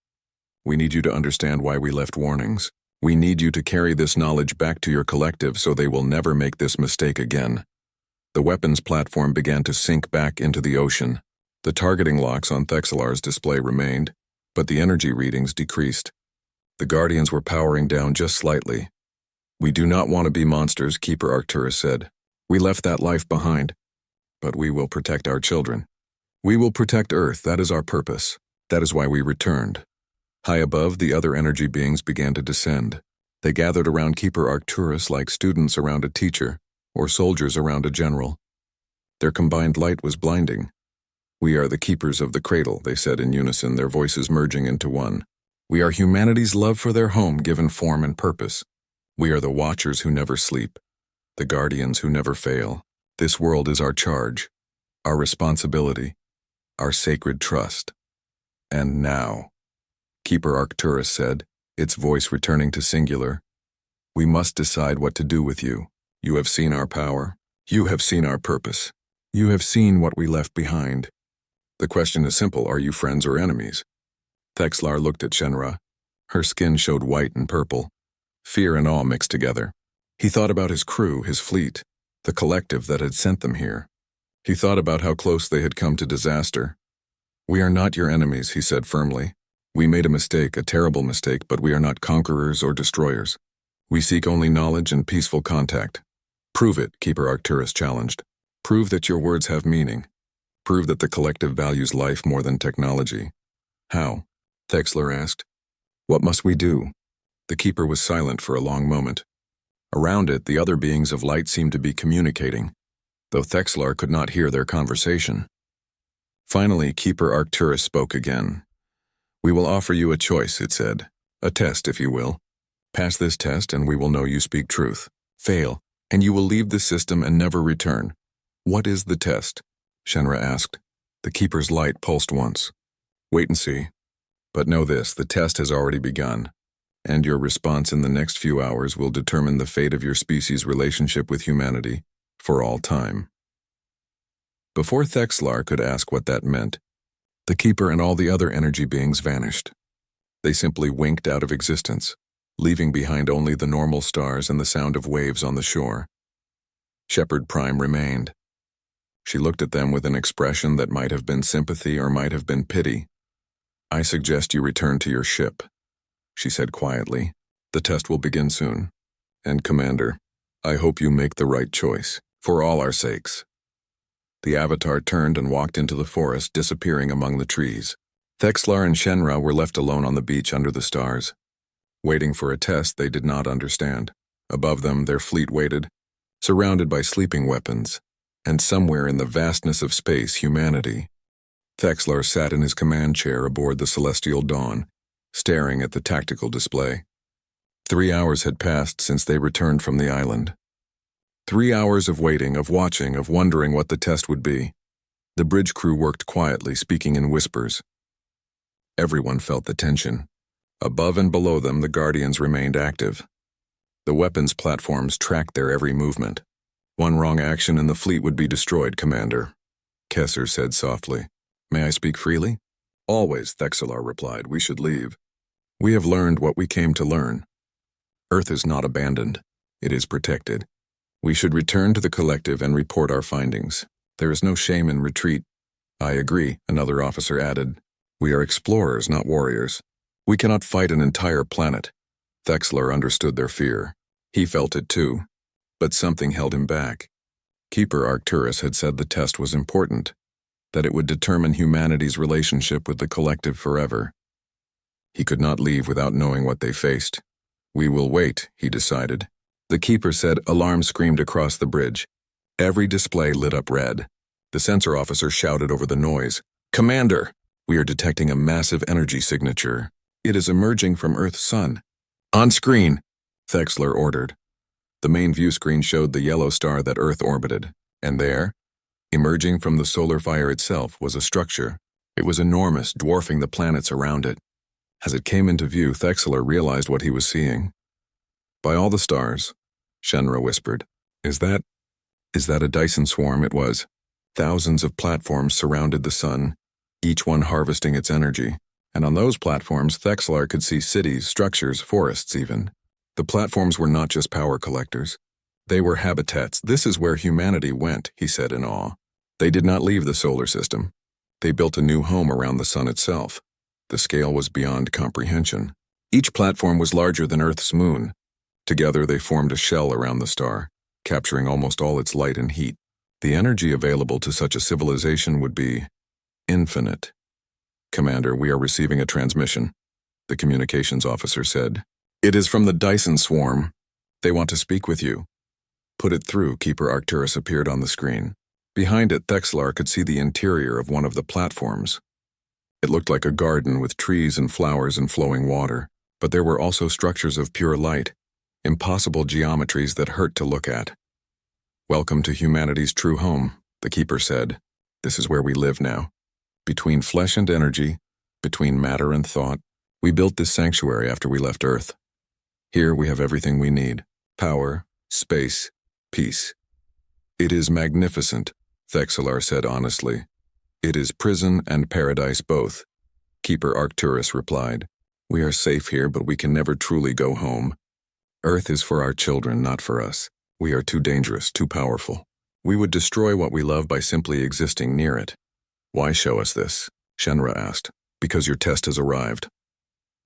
S1: We need you to understand why we left warnings. We need you to carry this knowledge back to your collective so they will never make this mistake again." The weapons platform began to sink back into the ocean. The targeting locks on Thexlar's display remained, but the energy readings decreased. The Guardians were powering down just slightly. "We do not want to be monsters," Keeper Arcturus said. "We left that life behind. But we will protect our children. We will protect Earth. That is our purpose. That is why we returned." High above, the other energy beings began to descend. They gathered around Keeper Arcturus like students around a teacher, or soldiers around a general. Their combined light was blinding. "We are the keepers of the cradle," they said in unison, their voices merging into one. "We are humanity's love for their home given form and purpose. We are the watchers who never sleep, the guardians who never fail. This world is our charge, our responsibility, our sacred trust. And now," Keeper Arcturus said, its voice returning to singular, "we must decide what to do with you. You have seen our power. You have seen our purpose. You have seen what we left behind. The question is simple: are you friends or enemies?" Thexlar looked at Shenra. Her skin showed white and purple, fear and awe mixed together. He thought about his crew, his fleet, the collective that had sent them here. He thought about how close they had come to disaster. "We are not your enemies," he said firmly. "We made a mistake, a terrible mistake, but we are not conquerors or destroyers. We seek only knowledge and peaceful contact." "Prove it," Keeper Arcturus challenged. "Prove that your words have meaning. Prove that the collective values life more than technology." "How?" Thexlar asked. "What must we do?" The keeper was silent for a long moment. Around it, the other beings of light seemed to be communicating, though Thexlar could not hear their conversation. Finally, Keeper Arcturus spoke again. "We will offer you a choice," it said. "A test, if you will. Pass this test and we will know you speak truth. Fail, and you will leave the system and never return." "What is the test?" Shenra asked. The keeper's light pulsed once. "Wait and see. But know this, the test has already begun, and your response in the next few hours will determine the fate of your species' relationship with humanity for all time." Before Thexlar could ask what that meant, the keeper and all the other energy beings vanished. They simply winked out of existence, leaving behind only the normal stars and the sound of waves on the shore. Shepherd Prime remained. She looked at them with an expression that might have been sympathy or might have been pity. "I suggest you return to your ship," she said quietly. "The test will begin soon. And Commander, I hope you make the right choice, for all our sakes." The Avatar turned and walked into the forest, disappearing among the trees. Thexlar and Shenra were left alone on the beach under the stars, waiting for a test they did not understand. Above them, their fleet waited, surrounded by sleeping weapons, and somewhere in the vastness of space, humanity. Thexlar sat in his command chair aboard the Celestial Dawn, staring at the tactical display. 3 hours had passed since they returned from the island. 3 hours of waiting, of watching, of wondering what the test would be. The bridge crew worked quietly, speaking in whispers. Everyone felt the tension. Above and below them, the Guardians remained active. The weapons platforms tracked their every movement. One wrong action and the fleet would be destroyed, Commander. Kessler said softly. May I speak freely? Always, Thexlar replied. We should leave. We have learned what we came to learn. Earth is not abandoned. It is protected. We should return to the collective and report our findings. There is no shame in retreat. I agree, another officer added. We are explorers, not warriors. We cannot fight an entire planet. Thexlar understood their fear. He felt it too. But something held him back. Keeper Arcturus had said the test was important, that it would determine humanity's relationship with the collective forever. He could not leave without knowing what they faced. We will wait, he decided. The keeper said. Alarm screamed across the bridge. Every display lit up red. The sensor officer shouted over the noise. Commander, we are detecting a massive energy signature. It is emerging from Earth's sun. On screen, Thexlar ordered. The main view screen showed the yellow star that Earth orbited, and there, emerging from the solar fire itself, was a structure. It was enormous, dwarfing the planets around it. As it came into view, Thexlar realized what he was seeing. By all the stars, Shenra whispered. Is that a Dyson swarm? It was. Thousands of platforms surrounded the sun, each one harvesting its energy. And on those platforms, Thexlar could see cities, structures, forests even. The platforms were not just power collectors. They were habitats. This is where humanity went, he said in awe. They did not leave the solar system. They built a new home around the sun itself. The scale was beyond comprehension. Each platform was larger than Earth's moon. Together they formed a shell around the star, capturing almost all its light and heat. The energy available to such a civilization would be infinite. Commander, we are receiving a transmission, the communications officer said. It is from the Dyson swarm. They want to speak with you. Put it through. Keeper Arcturus appeared on the screen. Behind it, Thexlar could see the interior of one of the platforms. It looked like a garden with trees and flowers and flowing water, but there were also structures of pure light, impossible geometries that hurt to look at. Welcome to humanity's true home, the keeper said. This is where we live now. Between flesh and energy, between matter and thought, we built this sanctuary after we left Earth. Here we have everything we need. Power, space, peace. It is magnificent, Thexlar said honestly. It is prison and paradise both. Keeper Arcturus replied. We are safe here, but we can never truly go home. Earth is for our children, not for us. We are too dangerous, too powerful. We would destroy what we love by simply existing near it. Why show us this? Shenra asked. Because your test has arrived.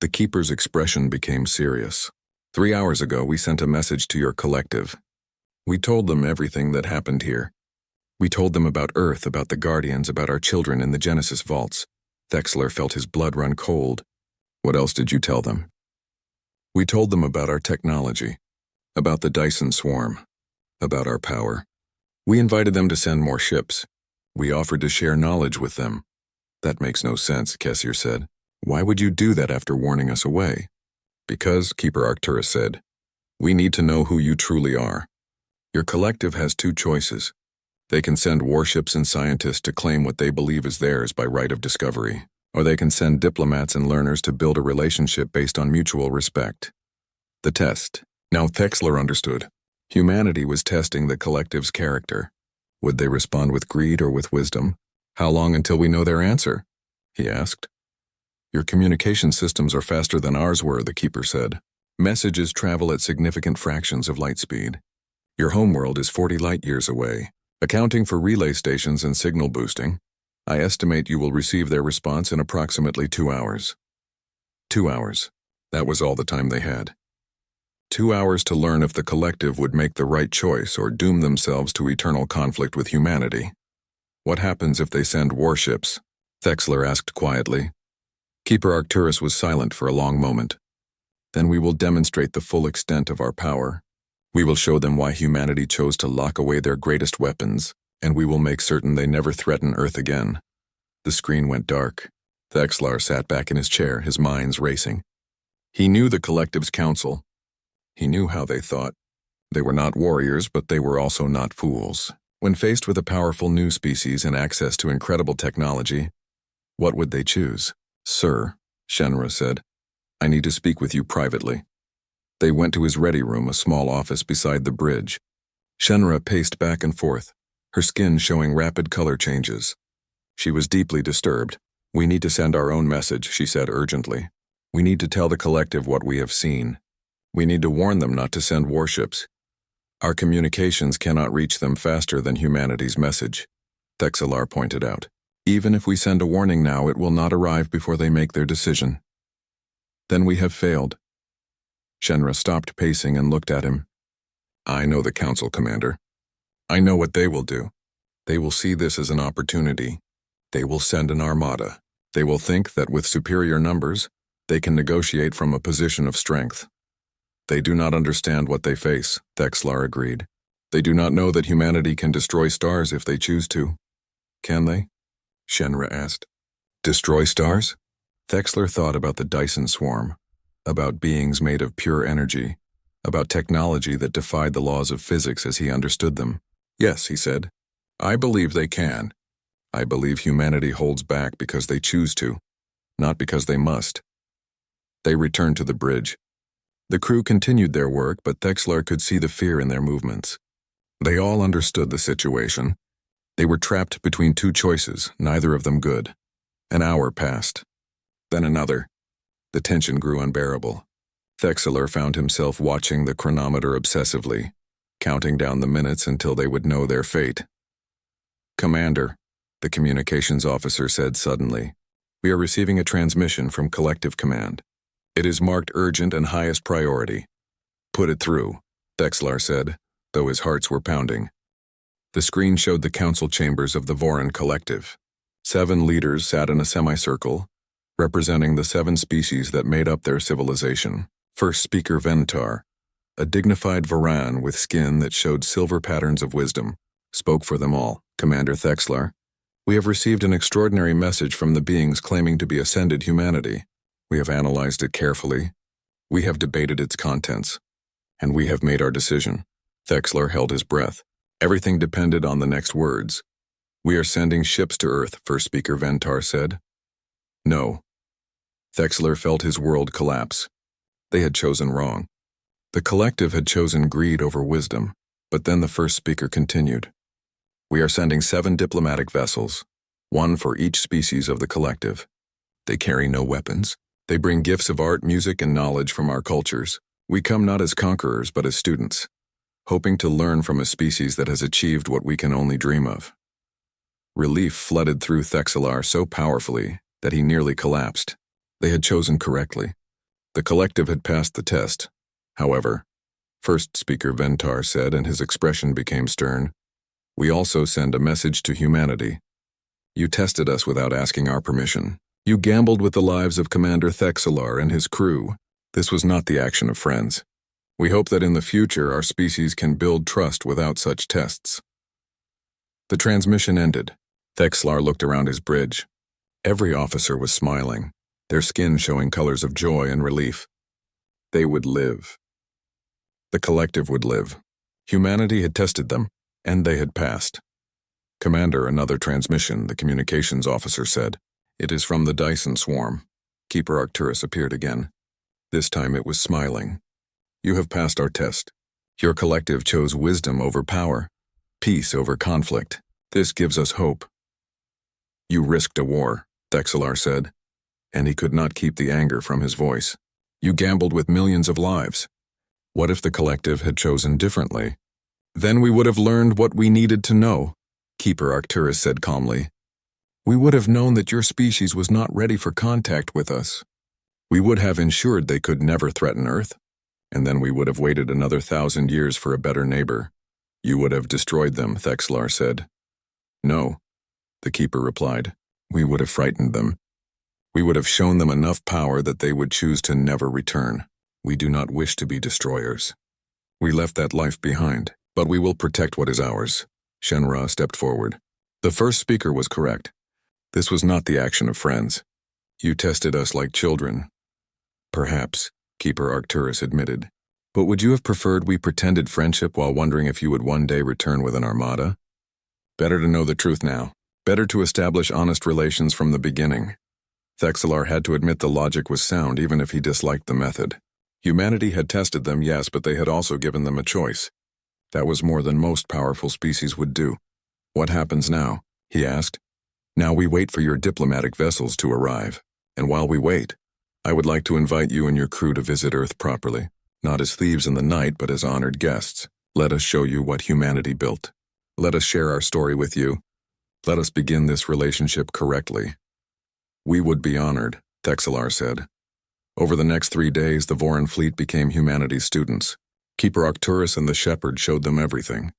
S1: The keeper's expression became serious. 3 hours ago, we sent a message to your collective. We told them everything that happened here. We told them about Earth, about the Guardians, about our children in the Genesis vaults. Thexlar felt his blood run cold. What else did you tell them? We told them about our technology, about the Dyson swarm, about our power. We invited them to send more ships. We offered to share knowledge with them. That makes no sense, Kessler said. Why would you do that after warning us away? Because, Keeper Arcturus said, we need to know who you truly are. Your collective has two choices. They can send warships and scientists to claim what they believe is theirs by right of discovery, or they can send diplomats and learners to build a relationship based on mutual respect. The test. Now Thexlar understood. Humanity was testing the collective's character. Would they respond with greed or with wisdom? How long until we know their answer? He asked. Your communication systems are faster than ours were, the keeper said. Messages travel at significant fractions of light speed. Your homeworld is 40 light years away. Accounting for relay stations and signal boosting, I estimate you will receive their response in approximately 2 hours. 2 hours. That was all the time they had. 2 hours to learn if the collective would make the right choice or doom themselves to eternal conflict with humanity. What happens if they send warships? Thexlar asked quietly. Keeper Arcturus was silent for a long moment. Then we will demonstrate the full extent of our power. We will show them why humanity chose to lock away their greatest weapons, and we will make certain they never threaten Earth again. The screen went dark. Thexlar sat back in his chair, his mind racing. He knew the collective's counsel. He knew how they thought. They were not warriors, but they were also not fools. When faced with a powerful new species and access to incredible technology, what would they choose? Sir, Shenra said, I need to speak with you privately. They went to his ready room, a small office beside the bridge. Shenra paced back and forth, her skin showing rapid color changes. She was deeply disturbed. "We need to send our own message," she said urgently. "We need to tell the collective what we have seen. We need to warn them not to send warships. Our communications cannot reach them faster than humanity's message," Thexelar pointed out. "Even if we send a warning now, it will not arrive before they make their decision. Then we have failed." Shenra stopped pacing and looked at him. "I know the Council, Commander. I know what they will do. They will see this as an opportunity. They will send an armada. They will think that with superior numbers, they can negotiate from a position of strength. They do not understand what they face," Thexlar agreed. "They do not know that humanity can destroy stars if they choose to." "Can they?" Shenra asked. "Destroy stars?" Thexlar thought about the Dyson swarm, about beings made of pure energy, about technology that defied the laws of physics as he understood them. "Yes," he said. "I believe they can. I believe humanity holds back because they choose to, not because they must." They returned to the bridge. The crew continued their work, but Thexlar could see the fear in their movements. They all understood the situation. They were trapped between two choices, neither of them good. An hour passed. Then another. The tension grew unbearable. Thexelar found himself watching the chronometer obsessively, counting down the minutes until they would know their fate. "Commander," the communications officer said suddenly, "we are receiving a transmission from Collective Command. It is marked urgent and highest priority." "Put it through," Thexlar said, though his hearts were pounding. The screen showed the council chambers of the Voran Collective. 7 leaders sat in a semicircle, representing the 7 species that made up their civilization. First speaker Ventar, a dignified Voran with skin that showed silver patterns of wisdom, spoke for them all. "Commander Thexlar, we have received an extraordinary message from the beings claiming to be ascended humanity. We have analyzed it carefully. We have debated its contents. And we have made our decision." Thexlar held his breath. Everything depended on the next words. "We are sending ships to Earth," First Speaker Ventar said. "No." Thexlar felt his world collapse. They had chosen wrong. The collective had chosen greed over wisdom, but then the first speaker continued. "We are sending 7 diplomatic vessels, 1 for each species of the collective. They carry no weapons. They bring gifts of art, music, and knowledge from our cultures. We come not as conquerors, but as students, hoping to learn from a species that has achieved what we can only dream of." Relief flooded through Thexelar so powerfully that he nearly collapsed. They had chosen correctly. The collective had passed the test. However, First Speaker Ventar said, and his expression became stern, "We also send a message to humanity. You tested us without asking our permission. You gambled with the lives of Commander Thexelar and his crew. This was not the action of friends. We hope that in the future our species can build trust without such tests." The transmission ended. Thexelar looked around his bridge. Every officer was smiling, their skin showing colors of joy and relief. They would live. The collective would live. Humanity had tested them, and they had passed. "Commander, another transmission," the communications officer said. "It is from the Dyson swarm." Keeper Arcturus appeared again. This time it was smiling. "You have passed our test. Your collective chose wisdom over power, peace over conflict. This gives us hope." "You risked a war," Thexelar said, and he could not keep the anger from his voice. "You gambled with millions of lives. What if the collective had chosen differently?" "Then we would have learned what we needed to know," Keeper Arcturus said calmly. "We would have known that your species was not ready for contact with us. We would have ensured they could never threaten Earth, and then we would have waited another 1,000 years for a better neighbor." "You would have destroyed them," Thexelar said. "No," the Keeper replied. "We would have frightened them. We would have shown them enough power that they would choose to never return. We do not wish to be destroyers. We left that life behind, but we will protect what is ours." Shenra stepped forward. The first speaker was correct. This was not the action of friends. "You tested us like children." "Perhaps," Keeper Arcturus admitted. "But would you have preferred we pretended friendship while wondering if you would one day return with an armada? Better to know the truth now. Better to establish honest relations from the beginning." Thexelar had to admit the logic was sound even if he disliked the method. Humanity had tested them, yes, but they had also given them a choice. That was more than most powerful species would do. What happens now? He asked. Now we wait for your diplomatic vessels to arrive. And while we wait, I would like to invite you and your crew to visit Earth properly, not as thieves in the night, but as honored guests. Let us show you what humanity built. Let us share our story with you. Let us begin this relationship correctly. We would be honored, Thexlar said. Over the next 3 days, the Voran fleet became humanity's students. Keeper Arcturus and the Shepherd showed them everything.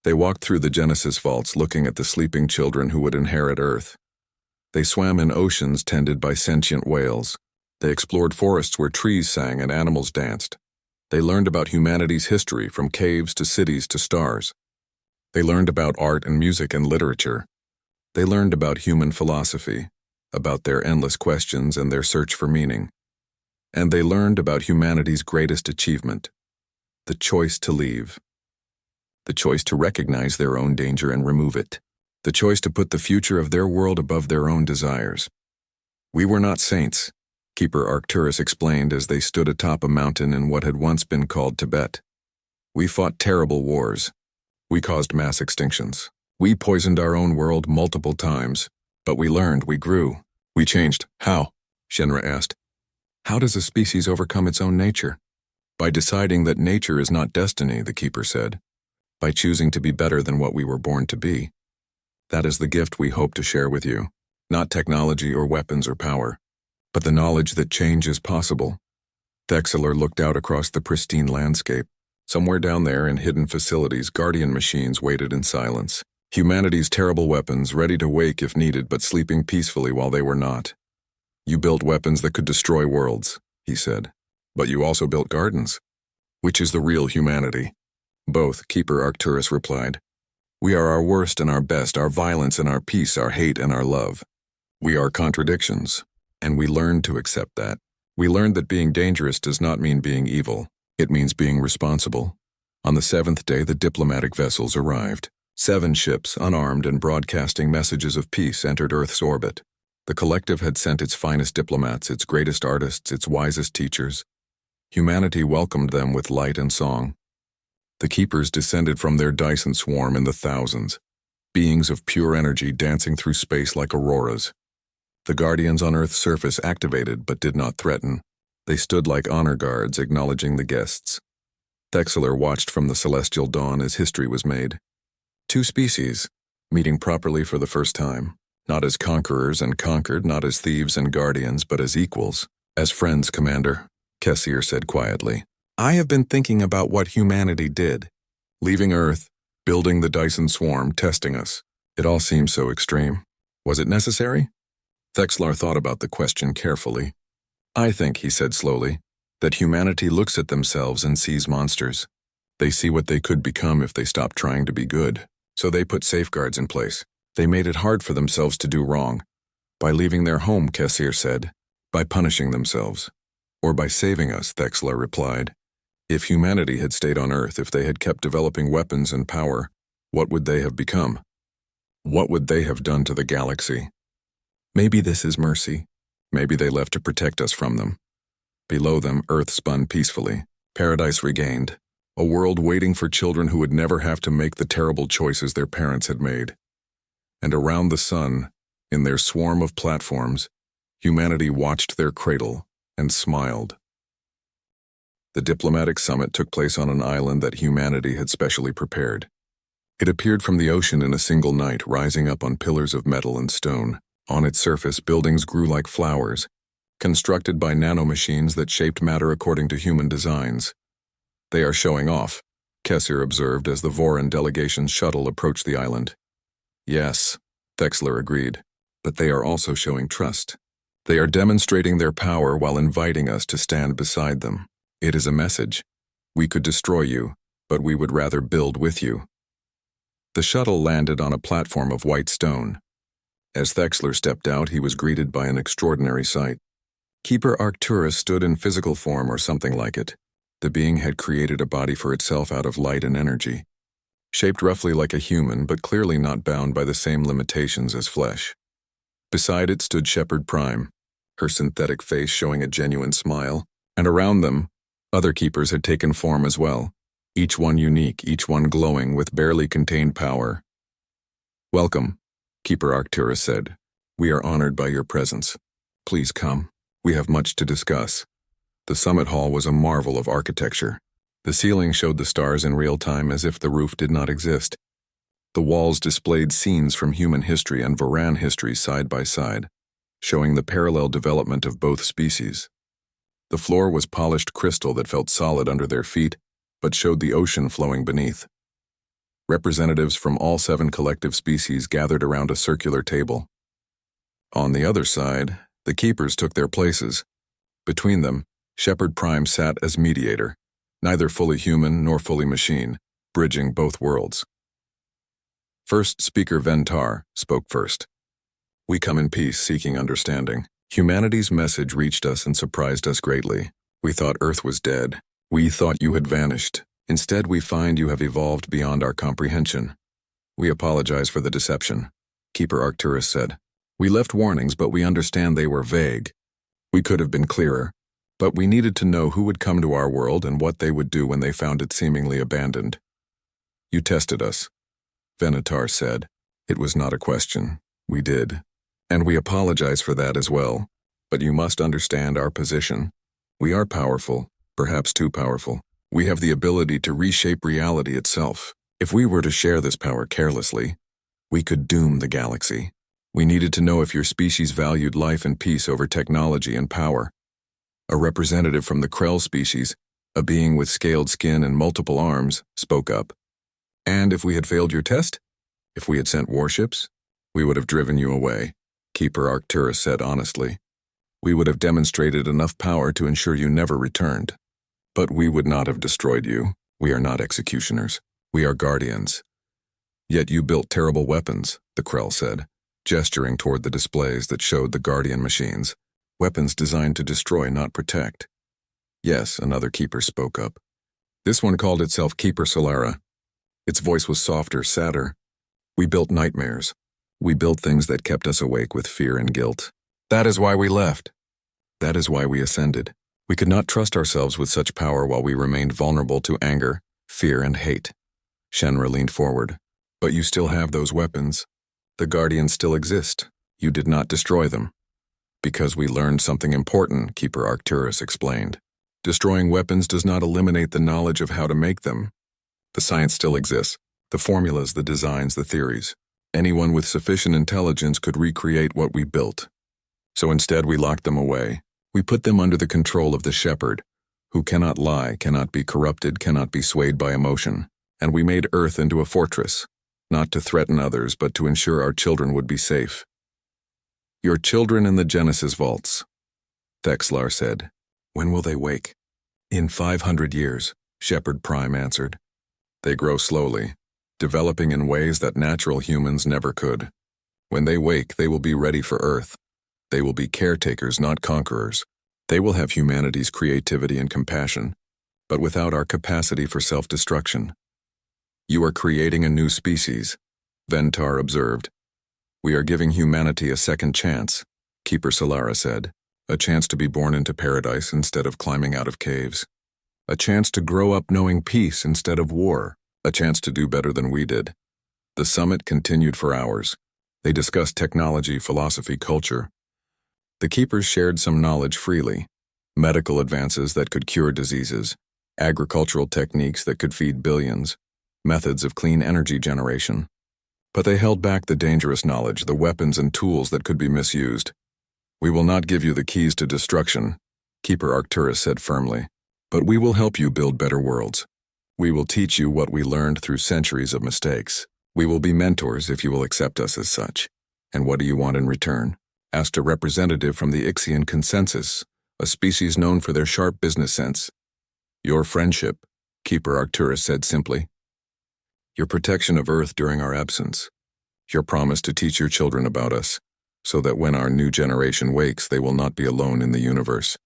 S1: They walked through the Genesis vaults looking at the sleeping children who would inherit Earth. They swam in oceans tended by sentient whales. They explored forests where trees sang and animals danced. They learned about humanity's history from caves to cities to stars. They learned about art and music and literature. They learned about human philosophy, about their endless questions and their search for meaning. And they learned about humanity's greatest achievement, the choice to leave. The choice to recognize their own danger and remove it. The choice to put the future of their world above their own desires. We were not saints, Keeper Arcturus explained as they stood atop a mountain in what had once been called Tibet. We fought terrible wars. We caused mass extinctions. We poisoned our own world multiple times. But we learned, we grew. We changed. How? Shenra asked. How does a species overcome its own nature? By deciding that nature is not destiny, the Keeper said. By choosing to be better than what we were born to be. That is the gift we hope to share with you. Not technology or weapons or power, but the knowledge that change is possible. Thexlar looked out across the pristine landscape. Somewhere down there in hidden facilities, guardian machines waited in silence. Humanity's terrible weapons, ready to wake if needed but sleeping peacefully while they were not. You built weapons that could destroy worlds, he said. But you also built gardens. Which is the real humanity? Both, Keeper Arcturus replied. We are our worst and our best, our violence and our peace, our hate and our love. We are contradictions, and we learned to accept that. We learned that being dangerous does not mean being evil. It means being responsible. On the 7th day, the diplomatic vessels arrived. 7 ships, unarmed and broadcasting messages of peace, entered Earth's orbit. The collective had sent its finest diplomats, its greatest artists, its wisest teachers. Humanity welcomed them with light and song. The Keepers descended from their Dyson swarm in the thousands, beings of pure energy dancing through space like auroras. The Guardians on Earth's surface activated but did not threaten. They stood like honor guards, acknowledging the guests. Thexlar watched from the celestial dawn as history was made. 2 species, meeting properly for the first time. Not as conquerors and conquered, not as thieves and guardians, but as equals. As friends, Commander, Kessier said quietly. I have been thinking about what humanity did. Leaving Earth, building the Dyson swarm, testing us. It all seems so extreme. Was it necessary? Thexlar thought about the question carefully. I think, he said slowly, that humanity looks at themselves and sees monsters. They see what they could become if they stopped trying to be good. So they put safeguards in place. They made it hard for themselves to do wrong. By leaving their home, Kessier said. By punishing themselves. Or by saving us, Thexlar replied. If humanity had stayed on Earth, if they had kept developing weapons and power, what would they have become? What would they have done to the galaxy? Maybe this is mercy. Maybe they left to protect us from them. Below them, Earth spun peacefully. Paradise regained. A world waiting for children who would never have to make the terrible choices their parents had made. And around the sun, in their swarm of platforms, humanity watched their cradle and smiled. The diplomatic summit took place on an island that humanity had specially prepared. It appeared from the ocean in a single night, rising up on pillars of metal and stone. On its surface, buildings grew like flowers, constructed by nanomachines that shaped matter according to human designs. They are showing off, Kessier observed as the Voran delegation's shuttle approached the island. Yes, Thexlar agreed, but they are also showing trust. They are demonstrating their power while inviting us to stand beside them. It is a message. We could destroy you, but we would rather build with you. The shuttle landed on a platform of white stone. As Thexlar stepped out, he was greeted by an extraordinary sight. Keeper Arcturus stood in physical form or something like it. The being had created a body for itself out of light and energy. Shaped roughly like a human, but clearly not bound by the same limitations as flesh. Beside it stood Shepherd Prime, her synthetic face showing a genuine smile, and around them, Other keepers had taken form as well, each one unique, each one glowing with barely contained power. "Welcome," Keeper Arcturus said. "We are honored by your presence. Please come. We have much to discuss." The summit hall was a marvel of architecture. The ceiling showed the stars in real time as if the roof did not exist. The walls displayed scenes from human history and Varan history side by side, showing the parallel development of both species. The floor was polished crystal that felt solid under their feet, but showed the ocean flowing beneath. Representatives from all 7 collective species gathered around a circular table. On the other side, the keepers took their places. Between them, Shepard Prime sat as mediator, neither fully human nor fully machine, bridging both worlds. First Speaker Ventar spoke first. "We come in peace, seeking understanding. Humanity's message reached us and surprised us greatly. We thought Earth was dead. We thought you had vanished. Instead, we find you have evolved beyond our comprehension. We apologize for the deception," Keeper Arcturus said. "We left warnings, but we understand they were vague. We could have been clearer, but we needed to know who would come to our world and what they would do when they found it seemingly abandoned." "You tested us," Venatar said. "It was not a question. We did. And we apologize for that as well. But you must understand our position. We are powerful, perhaps too powerful. We have the ability to reshape reality itself. If we were to share this power carelessly, we could doom the galaxy. We needed to know if your species valued life and peace over technology and power." A representative from the Krell species, a being with scaled skin and multiple arms, spoke up. "And if we had failed your test? If we had sent warships? We would have driven you away," Keeper Arcturus said honestly. "We would have demonstrated enough power to ensure you never returned. But we would not have destroyed you. We are not executioners. We are guardians." "Yet you built terrible weapons," the Krell said, gesturing toward the displays that showed the Guardian machines. "Weapons designed to destroy, not protect." "Yes," another keeper spoke up. This one called itself Keeper Solara. Its voice was softer, sadder. "We built nightmares. We built things that kept us awake with fear and guilt. That is why we left. That is why we ascended. We could not trust ourselves with such power while we remained vulnerable to anger, fear, and hate." Shenra leaned forward. "But you still have those weapons. The Guardians still exist. You did not destroy them." "Because we learned something important," Keeper Arcturus explained. "Destroying weapons does not eliminate the knowledge of how to make them. The science still exists, the formulas, the designs, the theories. Anyone with sufficient intelligence could recreate what we built. So instead we locked them away. We put them under the control of the Shepherd, who cannot lie, cannot be corrupted, cannot be swayed by emotion. And we made Earth into a fortress, not to threaten others, but to ensure our children would be safe." "Your children in the Genesis vaults," Thexlar said. "When will they wake?" "In 500 years, Shepard Prime answered. "They grow slowly, developing in ways that natural humans never could. When they wake, they will be ready for Earth. They will be caretakers, not conquerors. They will have humanity's creativity and compassion, but without our capacity for self-destruction." "You are creating a new species," Ventar observed. "We are giving humanity a second chance," Keeper Solara said. "A chance to be born into paradise instead of climbing out of caves. A chance to grow up knowing peace instead of war. A chance to do better than we did." The summit continued for hours. They discussed technology, philosophy, culture. The keepers shared some knowledge freely. Medical advances that could cure diseases, agricultural techniques that could feed billions, methods of clean energy generation. But they held back the dangerous knowledge, the weapons and tools that could be misused. "We will not give you the keys to destruction," Keeper Arcturus said firmly, "but we will help you build better worlds. We will teach you what we learned through centuries of mistakes. We will be mentors if you will accept us as such." "And what do you want in return?" asked a representative from the Ixian consensus, a species known for their sharp business sense. "Your friendship," Keeper Arcturus said simply. "Your protection of Earth during our absence. Your promise to teach your children about us, so that when our new generation wakes, they will not be alone in the universe."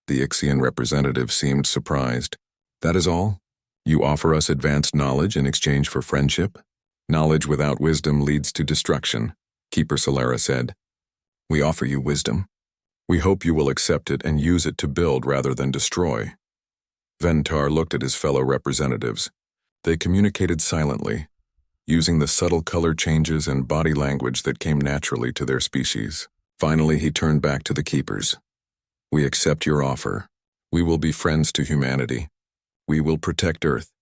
S1: The Ixian representative seemed surprised. "That is all? You offer us advanced knowledge in exchange for friendship?" "Knowledge without wisdom leads to destruction," Keeper Solara said. "We offer you wisdom. We hope you will accept it and use it to build rather than destroy." Ventar looked at his fellow representatives. They communicated silently, using the subtle color changes and body language that came naturally to their species. Finally, he turned back to the keepers. We accept your offer. We will be friends to humanity. We will protect Earth.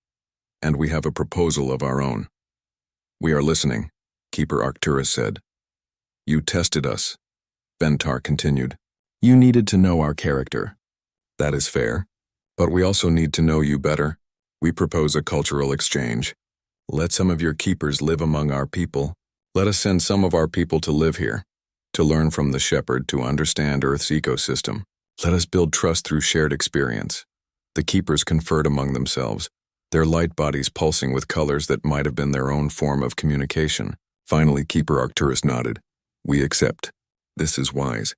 S1: And we have a proposal of our own. We are listening, Keeper Arcturus said. You tested us, Ventar continued. You needed to know our character. That is fair. But we also need to know you better. We propose a cultural exchange. Let some of your keepers live among our people. Let us send some of our people to live here, to learn from the shepherd, to understand Earth's ecosystem. Let us build trust through shared experience. The keepers conferred among themselves, their light bodies pulsing with colors that might have been their own form of communication. Finally, Keeper Arcturus nodded. We accept. This is wise.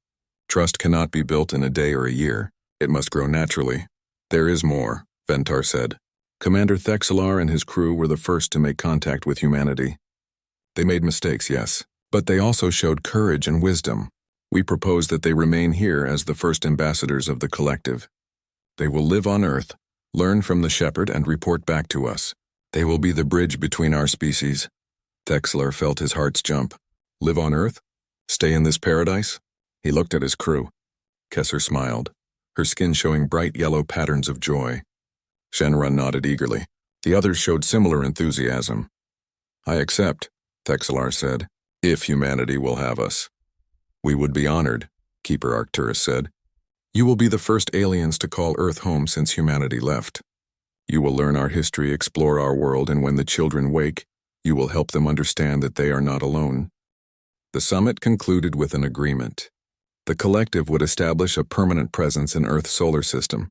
S1: Trust cannot be built in a day or a year. It must grow naturally. There is more, Ventar said. Commander Thexelar and his crew were the first to make contact with humanity. They made mistakes, yes, but they also showed courage and wisdom. We propose that they remain here as the first ambassadors of the collective. They will live on Earth, learn from the shepherd, and report back to us. They will be the bridge between our species. Thexelar felt his heart jump. Live on Earth? Stay in this paradise? He looked at his crew. Kesser smiled, her skin showing bright yellow patterns of joy. Shenra nodded eagerly. The others showed similar enthusiasm. I accept, Thexelar said, if humanity will have us. We would be honored, Keeper Arcturus said. You will be the first aliens to call Earth home since humanity left. You will learn our history, explore our world, and when the children wake, you will help them understand that they are not alone. The summit concluded with an agreement. The collective would establish a permanent presence in Earth's solar system,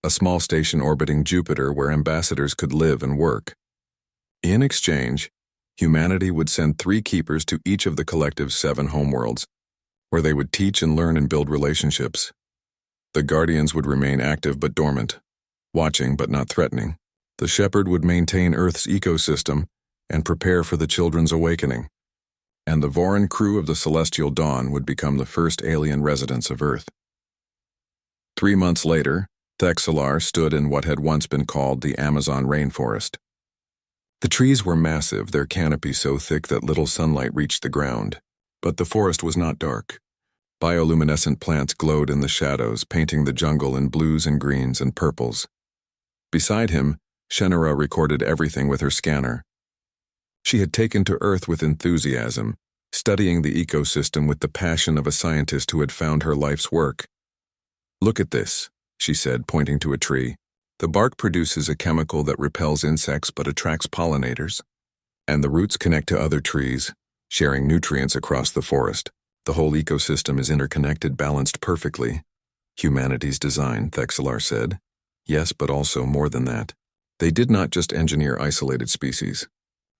S1: a small station orbiting Jupiter where ambassadors could live and work. In exchange, humanity would send 3 keepers to each of the collective's 7 homeworlds, where they would teach and learn and build relationships. The guardians would remain active but dormant, watching but not threatening. The shepherd would maintain Earth's ecosystem and prepare for the children's awakening. And the Voran crew of the Celestial Dawn would become the first alien residents of Earth. 3 months later, Thexelar stood in what had once been called the Amazon rainforest. The trees were massive, their canopy so thick that little sunlight reached the ground. But the forest was not dark. Bioluminescent plants glowed in the shadows, painting the jungle in blues and greens and purples. Beside him, Shenra recorded everything with her scanner. She had taken to Earth with enthusiasm, studying the ecosystem with the passion of a scientist who had found her life's work. Look at this, she said, pointing to a tree. The bark produces a chemical that repels insects but attracts pollinators. And the roots connect to other trees, sharing nutrients across the forest. The whole ecosystem is interconnected, balanced perfectly. Humanity's design, Thexelar said. Yes, but also more than that. They did not just engineer isolated species.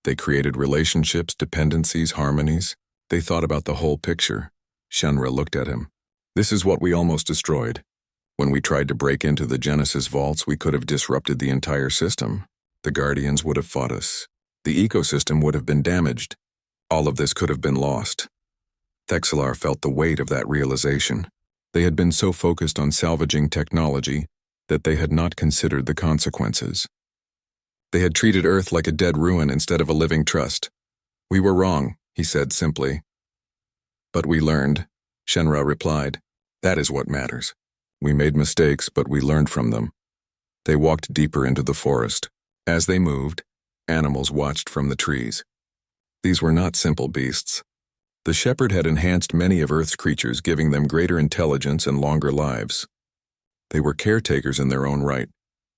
S1: They created relationships, dependencies, harmonies. They thought about the whole picture. Shenra looked at him. This is what we almost destroyed. When we tried to break into the Genesis vaults, we could have disrupted the entire system. The Guardians would have fought us. The ecosystem would have been damaged. All of this could have been lost. Thexelar felt the weight of that realization. They had been so focused on salvaging technology that they had not considered the consequences. They had treated Earth like a dead ruin instead of a living trust. We were wrong, he said simply. But we learned, Shenra replied. That is what matters. We made mistakes, but we learned from them. They walked deeper into the forest. As they moved, animals watched from the trees. These were not simple beasts. The shepherd had enhanced many of Earth's creatures, giving them greater intelligence and longer lives. They were caretakers in their own right,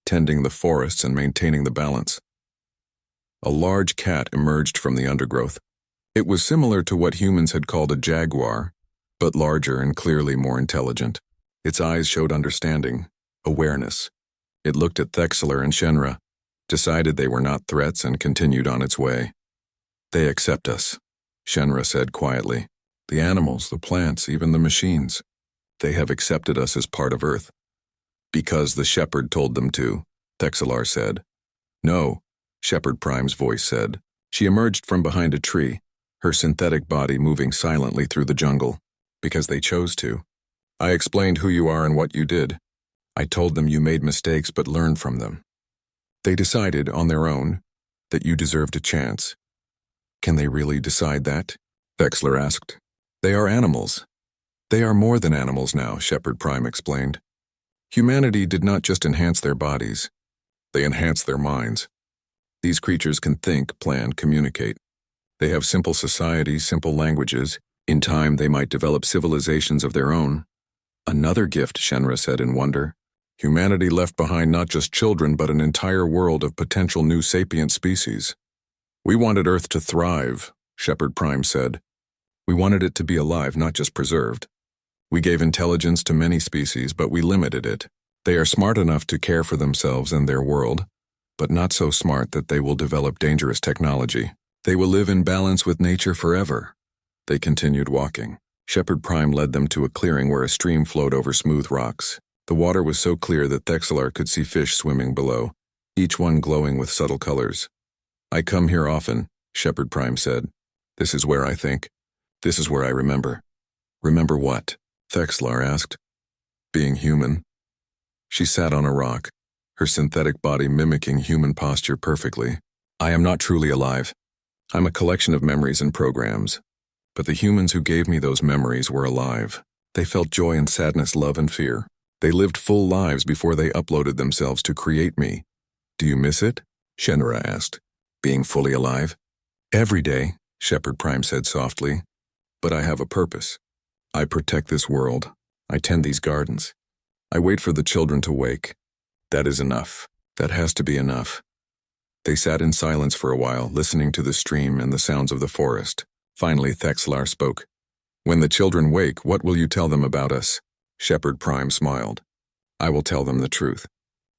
S1: tending the forests and maintaining the balance. A large cat emerged from the undergrowth. It was similar to what humans had called a jaguar, but larger and clearly more intelligent. Its eyes showed understanding, awareness. It looked at Thexelar and Shenra, decided they were not threats, and continued on its way. They accept us, Shenra said quietly. The animals, the plants, even the machines. They have accepted us as part of Earth. Because the shepherd told them to, Thexelar said. No, Shepherd Prime's voice said. She emerged from behind a tree, her synthetic body moving silently through the jungle. Because they chose to. I explained who you are and what you did. I told them you made mistakes but learned from them. They decided, on their own, that you deserved a chance. Can they really decide that? Thexler asked. They are animals. They are more than animals now, Shepherd Prime explained. Humanity did not just enhance their bodies. They enhanced their minds. These creatures can think, plan, communicate. They have simple societies, simple languages. In time, they might develop civilizations of their own. Another gift, Shenra said in wonder. Humanity left behind not just children, but an entire world of potential new sapient species. We wanted Earth to thrive, Shepherd Prime said. We wanted it to be alive, not just preserved. We gave intelligence to many species, but we limited it. They are smart enough to care for themselves and their world, but not so smart that they will develop dangerous technology. They will live in balance with nature forever. They continued walking. Shepherd Prime led them to a clearing where a stream flowed over smooth rocks. The water was so clear that Thexlar could see fish swimming below, each one glowing with subtle colors. I come here often, Shepherd Prime said. This is where I think. This is where I remember. Remember what? Thexlar asked. Being human. She sat on a rock, her synthetic body mimicking human posture perfectly. I am not truly alive. I'm a collection of memories and programs. But the humans who gave me those memories were alive. They felt joy and sadness, love and fear. They lived full lives before they uploaded themselves to create me. Do you miss it? Shenra asked. Being fully alive? Every day, Shepherd Prime said softly. But I have a purpose. I protect this world. I tend these gardens. I wait for the children to wake. That is enough. That has to be enough. They sat in silence for a while, listening to the stream and the sounds of the forest. Finally, Thexlar spoke. When the children wake, what will you tell them about us? Shepherd Prime smiled. I will tell them the truth.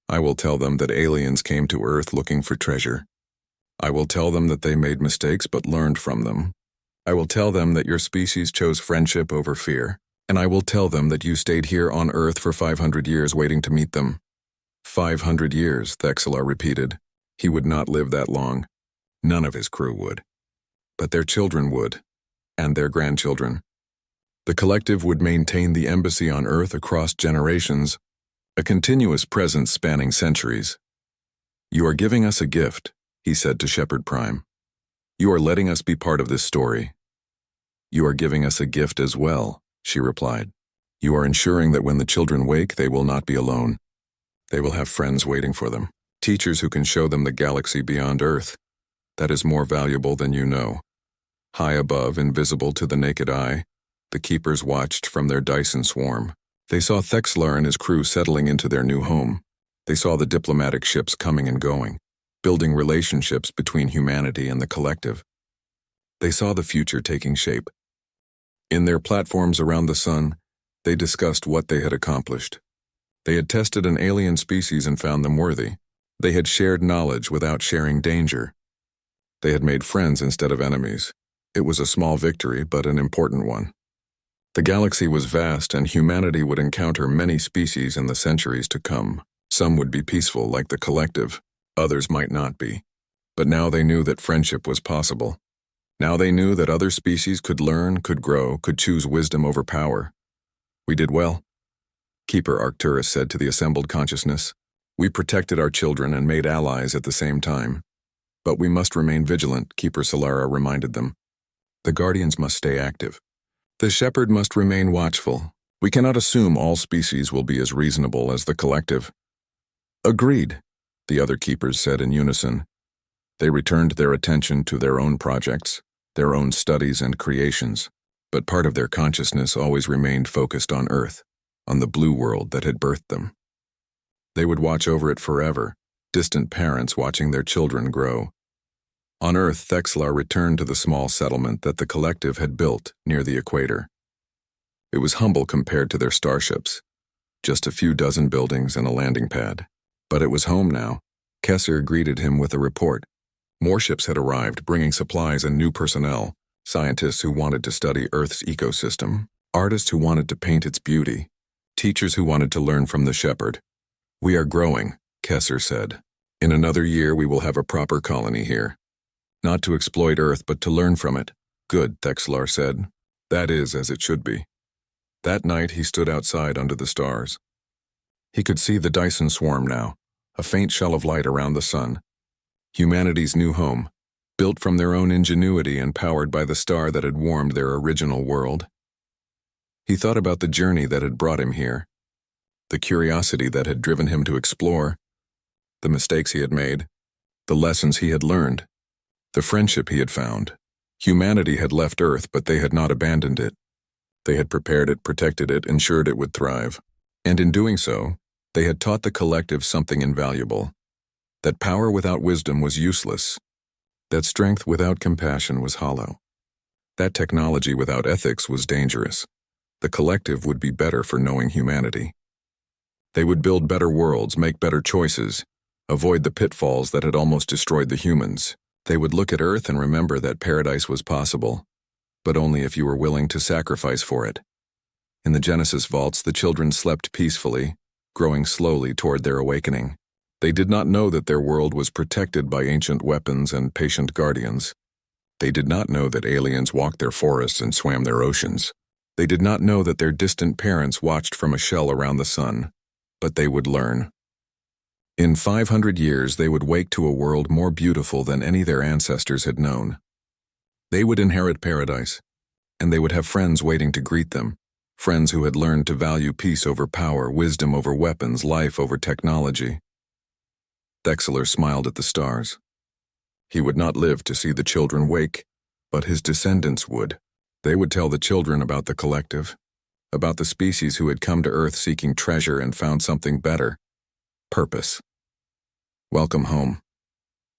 S1: I will tell them that aliens came to Earth looking for treasure. I will tell them that they made mistakes but learned from them. I will tell them that your species chose friendship over fear. And I will tell them that you stayed here on Earth for 500 years waiting to meet them. 500 years, Thexlar repeated. He would not live that long. None of his crew would. But their children would. And their grandchildren. The collective would maintain the embassy on Earth across generations, a continuous presence spanning centuries. You are giving us a gift, he said to Shepherd Prime. You are letting us be part of this story. You are giving us a gift as well, she replied. You are ensuring that when the children wake, they will not be alone. They will have friends waiting for them, teachers who can show them the galaxy beyond Earth. That is more valuable than you know. High above, invisible to the naked eye, the keepers watched from their Dyson swarm. They saw Thexlar and his crew settling into their new home. They saw the diplomatic ships coming and going, building relationships between humanity and the collective. They saw the future taking shape. In their platforms around the sun, they discussed what they had accomplished. They had tested an alien species and found them worthy. They had shared knowledge without sharing danger. They had made friends instead of enemies. It was a small victory, but an important one. The galaxy was vast, and humanity would encounter many species in the centuries to come. Some would be peaceful, like the collective. Others might not be. But now they knew that friendship was possible. Now they knew that other species could learn, could grow, could choose wisdom over power. We did well, Keeper Arcturus said to the assembled consciousness. We protected our children and made allies at the same time. But we must remain vigilant, Keeper Solara reminded them. The Guardians must stay active. The Shepherd must remain watchful. We cannot assume all species will be as reasonable as the collective. Agreed, the other keepers said in unison. They returned their attention to their own projects, their own studies and creations, but part of their consciousness always remained focused on Earth, on the blue world that had birthed them. They would watch over it forever, distant parents watching their children grow. On Earth, Thexlar returned to the small settlement that the collective had built near the equator. It was humble compared to their starships, just a few dozen buildings and a landing pad. But it was home now. Kesser greeted him with a report. More ships had arrived, bringing supplies and new personnel, scientists who wanted to study Earth's ecosystem, artists who wanted to paint its beauty, teachers who wanted to learn from the Shepherd. We are growing, Kesser said. In another year we will have a proper colony here. Not to exploit Earth, but to learn from it. Good, Thexlar said. That is as it should be. That night he stood outside under the stars. He could see the Dyson swarm now, a faint shell of light around the sun. Humanity's new home, built from their own ingenuity and powered by the star that had warmed their original world. He thought about the journey that had brought him here, the curiosity that had driven him to explore, the mistakes he had made, the lessons he had learned, the friendship he had found. Humanity had left Earth, but they had not abandoned it. They had prepared it, protected it, ensured it would thrive. And in doing so, they had taught the collective something invaluable: that power without wisdom was useless, that strength without compassion was hollow, that technology without ethics was dangerous. The collective would be better for knowing humanity. They would build better worlds, make better choices, avoid the pitfalls that had almost destroyed the humans. They would look at Earth and remember that paradise was possible, but only if you were willing to sacrifice for it. In the Genesis vaults, the children slept peacefully, growing slowly toward their awakening. They did not know that their world was protected by ancient weapons and patient guardians. They did not know that aliens walked their forests and swam their oceans. They did not know that their distant parents watched from a shell around the sun, but they would learn. In 500 years, they would wake to a world more beautiful than any their ancestors had known. They would inherit paradise, and they would have friends waiting to greet them, friends who had learned to value peace over power, wisdom over weapons, life over technology. Thexler smiled at the stars. He would not live to see the children wake, but his descendants would. They would tell the children about the collective, about the species who had come to Earth seeking treasure and found something better: purpose. "Welcome home,"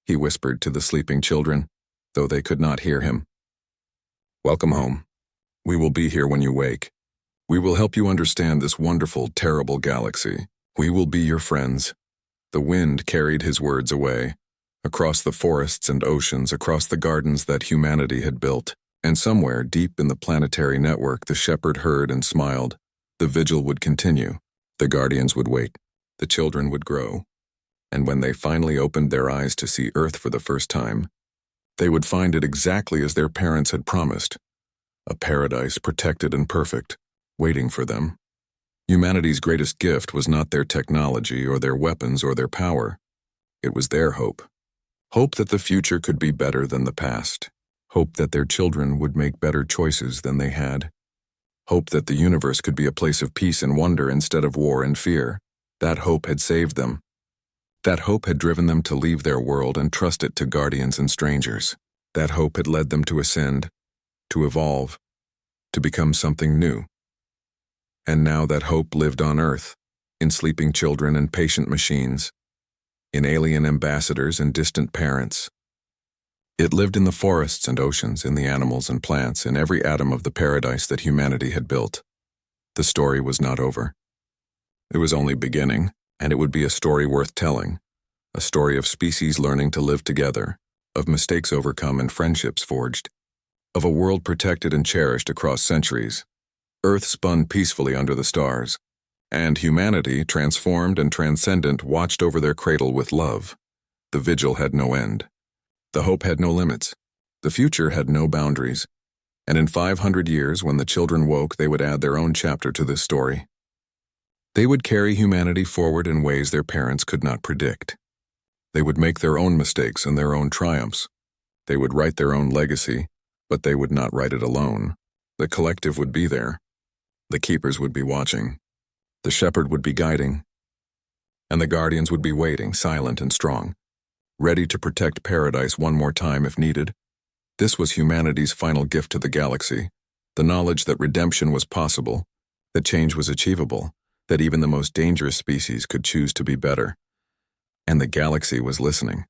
S1: he whispered to the sleeping children, though they could not hear him. "Welcome home. We will be here when you wake. We will help you understand this wonderful, terrible galaxy. We will be your friends." The wind carried his words away, across the forests and oceans, across the gardens that humanity had built. And somewhere deep in the planetary network, the shepherd heard and smiled. The vigil would continue. The guardians would wait. The children would grow. And when they finally opened their eyes to see Earth for the first time, they would find it exactly as their parents had promised: a paradise protected and perfect, waiting for them. Humanity's greatest gift was not their technology or their weapons or their power. It was their hope. Hope that the future could be better than the past. Hope that their children would make better choices than they had. Hope that the universe could be a place of peace and wonder instead of war and fear. That hope had saved them. That hope had driven them to leave their world and trust it to guardians and strangers. That hope had led them to ascend, to evolve, to become something new. And now that hope lived on Earth, in sleeping children and patient machines, in alien ambassadors and distant parents. It lived in the forests and oceans, in the animals and plants, in every atom of the paradise that humanity had built. The story was not over. It was only beginning, and it would be a story worth telling. A story of species learning to live together, of mistakes overcome and friendships forged, of a world protected and cherished across centuries. Earth spun peacefully under the stars, and humanity, transformed and transcendent, watched over their cradle with love. The vigil had no end. The hope had no limits. The future had no boundaries. And in 500 years, when the children woke, they would add their own chapter to this story. They would carry humanity forward in ways their parents could not predict. They would make their own mistakes and their own triumphs. They would write their own legacy, but they would not write it alone. The collective would be there. The keepers would be watching. The shepherd would be guiding. And the guardians would be waiting, silent and strong, ready to protect paradise one more time if needed. This was humanity's final gift to the galaxy: the knowledge that redemption was possible, that change was achievable, that even the most dangerous species could choose to be better. And the galaxy was listening.